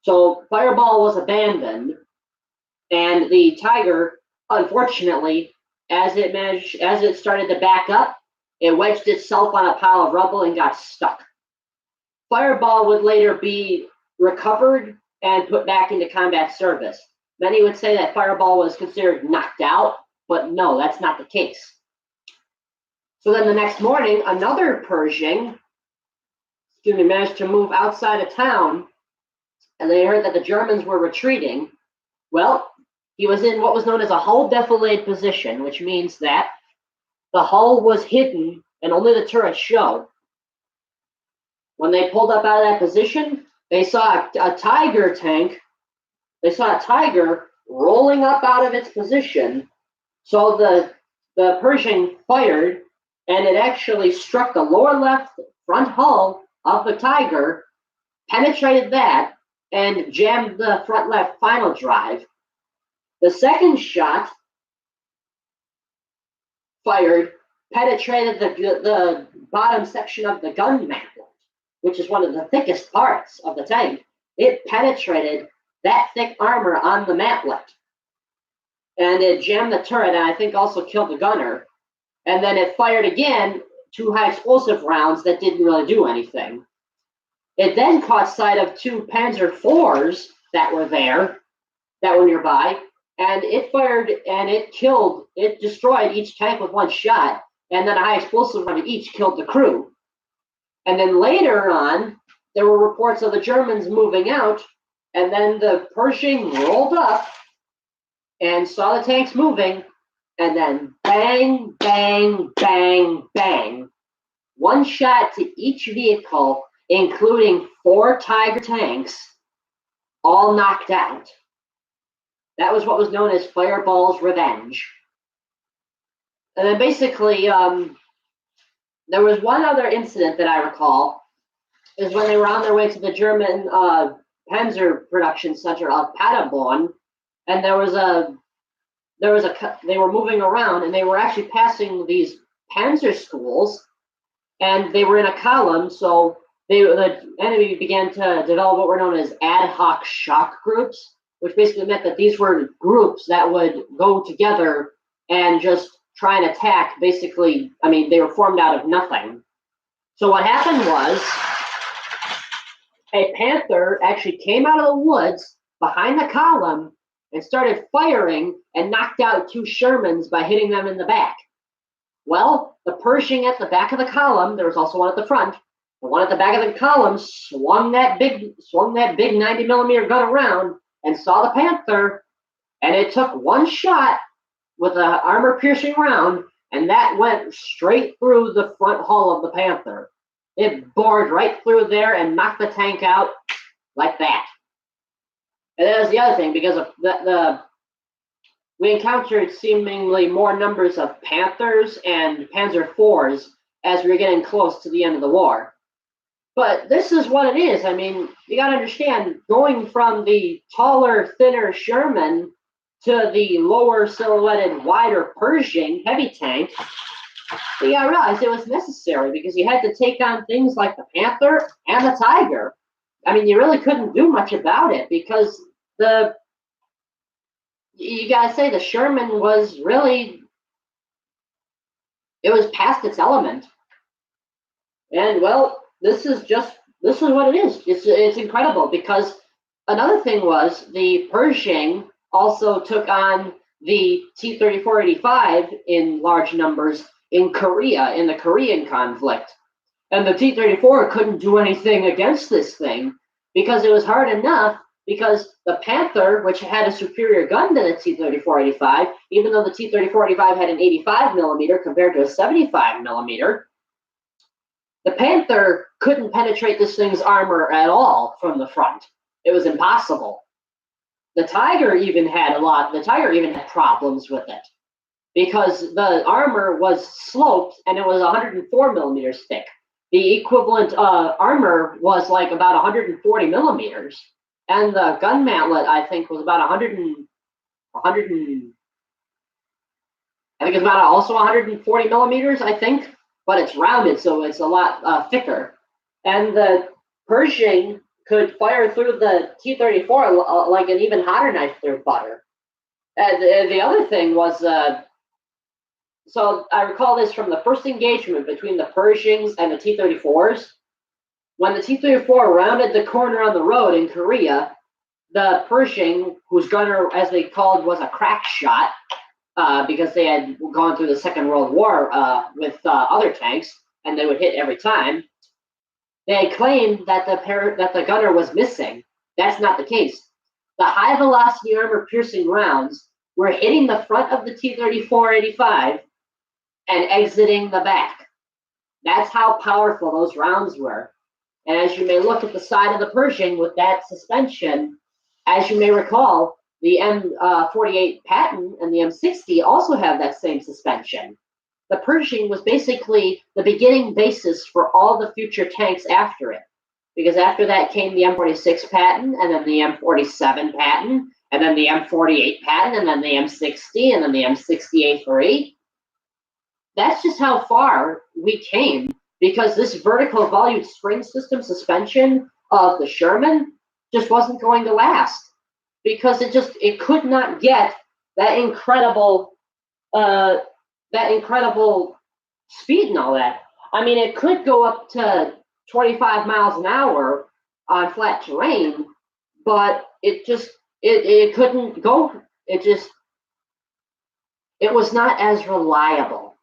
So Fireball was abandoned, and the Tiger, unfortunately, as it started to back up, it wedged itself on a pile of rubble and got stuck. Fireball would later be recovered and put back into combat service. Many would say that Fireball was considered knocked out, but no, that's not the case. So then the next morning, another Pershing, managed to move outside of town, and they heard that the Germans were retreating. Well, he was in what was known as a hull defilade position, which means that the hull was hidden and only the turret showed. When they pulled up out of that position, they saw a Tiger tank. They saw a Tiger rolling up out of its position. So the Pershing fired, and it actually struck the lower left front hull of the Tiger, penetrated that, and jammed the front left final drive. The second shot fired penetrated the bottom section of the gun mantlet, which is one of the thickest parts of the tank. It penetrated that thick armor on the mantlet, and it jammed the turret, and I think also killed the gunner. And then it fired again 2 high explosive rounds that didn't really do anything. It then caught sight of 2 Panzer IVs that were nearby, and it fired, and it destroyed each tank with 1 shot, and then a high explosive round each killed the crew. And then later on, there were reports of the Germans moving out, and then the Pershing rolled up and saw the tanks moving, and then bang, bang, bang, bang. 1 shot to each vehicle, including 4 Tiger tanks, all knocked out. That was what was known as Fireball's revenge. And then basically, there was one other incident that I recall, is when they were on their way to the German Panzer production center of Paderborn, and they were moving around, and they were actually passing these Panzer schools, and they were in a column, so the enemy began to develop what were known as ad hoc shock groups, which basically meant that these were groups that would go together and just try and attack. Basically, I mean, they were formed out of nothing. So what happened was a Panther actually came out of the woods behind the column and started firing and knocked out two Shermans by hitting them in the back. Well, the Pershing at the back of the column, there was also one at the front, the one at the back of the column swung that big 90mm gun around and saw the Panther, and it took one shot with an armor-piercing round, and that went straight through the front hull of the Panther. It bored right through there and knocked the tank out like that. And that was the other thing, because of we encountered seemingly more numbers of Panthers and Panzer IVs as we were getting close to the end of the war. But this is what it is. I mean, you got to understand, going from the taller, thinner Sherman to the lower silhouetted, wider Pershing heavy tank, you got to realize it was necessary, because you had to take on things like the Panther and the Tiger. I mean, you really couldn't do much about it, because you got to say the Sherman was really, it was past its element. And well, this is what it is. It's incredible, because another thing was the Pershing also took on the T-34-85 in large numbers in Korea, in the Korean conflict. And the T-34 couldn't do anything against this thing, because it was hard enough, because the Panther, which had a superior gun to the T-34-85, even though the T-34-85 had an 85mm compared to a 75mm, the Panther couldn't penetrate this thing's armor at all from the front. It was impossible. The Tiger even had problems with it, because the armor was sloped and it was 104mm thick. The equivalent armor was like about 140mm, and the gun mantlet, I think, was about 140mm, I think, but it's rounded, so it's a lot thicker. And the Pershing could fire through the T-34 like an even hotter knife through butter. And the other thing was, so I recall this from the first engagement between the Pershings and the T-34s. When the T-34 rounded the corner on the road in Korea, the Pershing, whose gunner, as they called, was a crack shot, because they had gone through the Second World War with other tanks, and they would hit every time. They claimed that the gunner was missing. That's not the case. The high-velocity armor-piercing rounds were hitting the front of the T-34-85 and exiting the back. That's how powerful those rounds were. And as you may look at the side of the Pershing with that suspension, as you may recall, the M48 Patton and the M60 also have that same suspension. The Pershing was basically the beginning basis for all the future tanks after it, because after that came the M46 Patton, and then the M47 Patton, and then the M48 Patton, and then the M60, and then the M60A3. That's just how far we came, because this vertical volute spring system suspension of the Sherman just wasn't going to last, because it could not get that incredible speed and all that. I mean, it could go up to 25 miles an hour on flat terrain, but it couldn't go. It was not as reliable.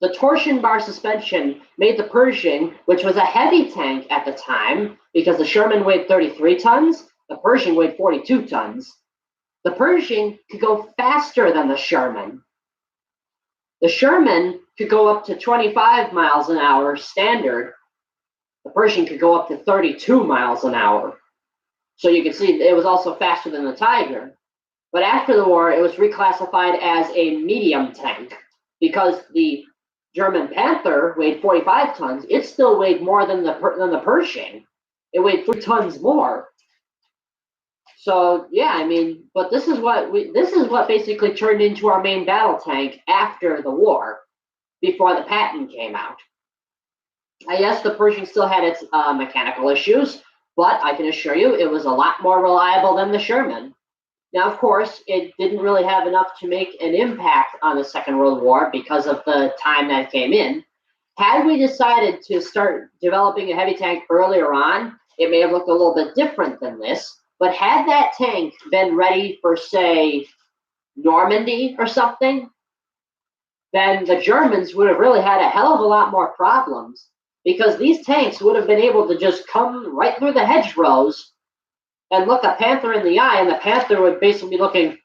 The torsion bar suspension made the Pershing, which was a heavy tank at the time, because the Sherman weighed 33 tons, the Pershing weighed 42 tons. The Pershing could go faster than the Sherman. The Sherman could go up to 25 miles an hour standard. The Pershing could go up to 32 miles an hour. So you can see it was also faster than the Tiger. But after the war, it was reclassified as a medium tank. because the German Panther weighed 45 tons. It still weighed more than the Pershing. It weighed 3 tons more. So yeah, I mean, but this is what basically turned into our main battle tank after the war, before the patent came out. Yes, the Pershing still had its mechanical issues, but I can assure you it was a lot more reliable than the Sherman. Now, of course, it didn't really have enough to make an impact on the Second World War because of the time that it came in. Had we decided to start developing a heavy tank earlier on, it may have looked a little bit different than this. But had that tank been ready for, say, Normandy or something, then the Germans would have really had a hell of a lot more problems, because these tanks would have been able to just come right through the hedgerows and look a Panther in the eye, and the Panther would basically be looking,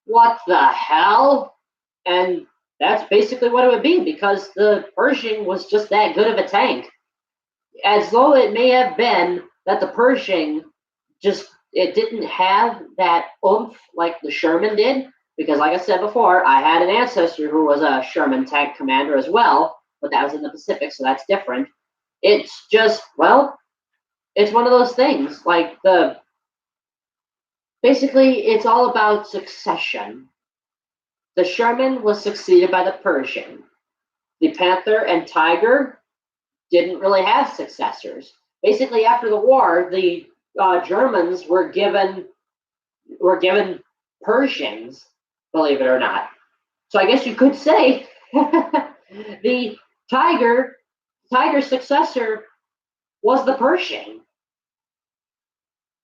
what the hell? And that's basically what it would be, because the Pershing was just that good of a tank. As though it may have been that the Pershing it didn't have that oomph like the Sherman did, because like I said before, I had an ancestor who was a Sherman tank commander as well, but that was in the Pacific, so that's different. It's just, well, it's one of those things, like basically it's all about succession. The Sherman was succeeded by the Pershing. The Panther and Tiger didn't really have successors. Basically, after the war, the Germans were given Pershings, believe it or not. So I guess you could say the Tiger's successor was the Pershing.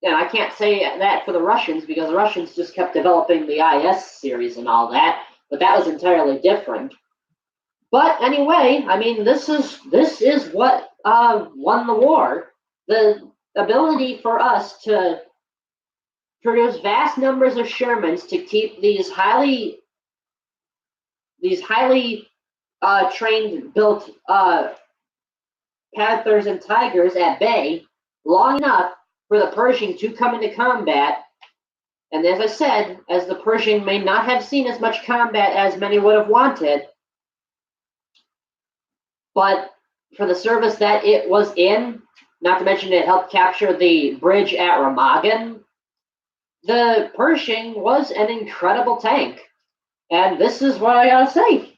And I can't say that for the Russians, because the Russians just kept developing the IS series and all that, but that was entirely different. But anyway, I mean, this is what won the war. The ability for us to produce vast numbers of Shermans to keep these highly trained, built Panthers and Tigers at bay long enough for the Pershing to come into combat. And as I said, as the Pershing may not have seen as much combat as many would have wanted, but for the service that it was in, not to mention it helped capture the bridge at Remagen, the Pershing was an incredible tank. And this is what I gotta say.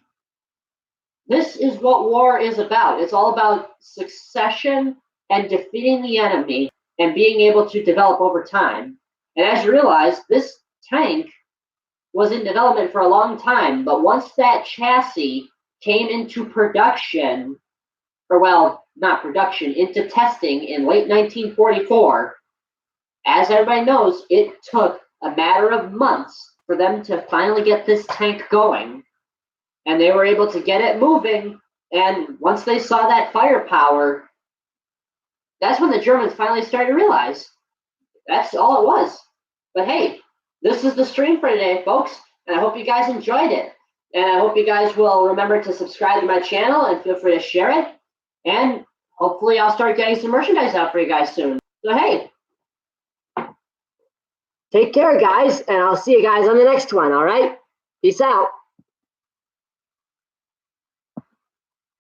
This is what war is about. It's all about succession and defeating the enemy and being able to develop over time. And as you realize, this tank was in development for a long time, but once that chassis came into production, or well, not production, into testing in late 1944, as everybody knows, it took a matter of months for them to finally get this tank going. And they were able to get it moving, and once they saw that firepower, that's when the Germans finally started to realize that's all it was. But hey, this is the stream for today, folks, and I hope you guys enjoyed it. And I hope you guys will remember to subscribe to my channel and feel free to share it. And hopefully I'll start getting some merchandise out for you guys soon. So hey, take care, guys, and I'll see you guys on the next one, all right? Peace out.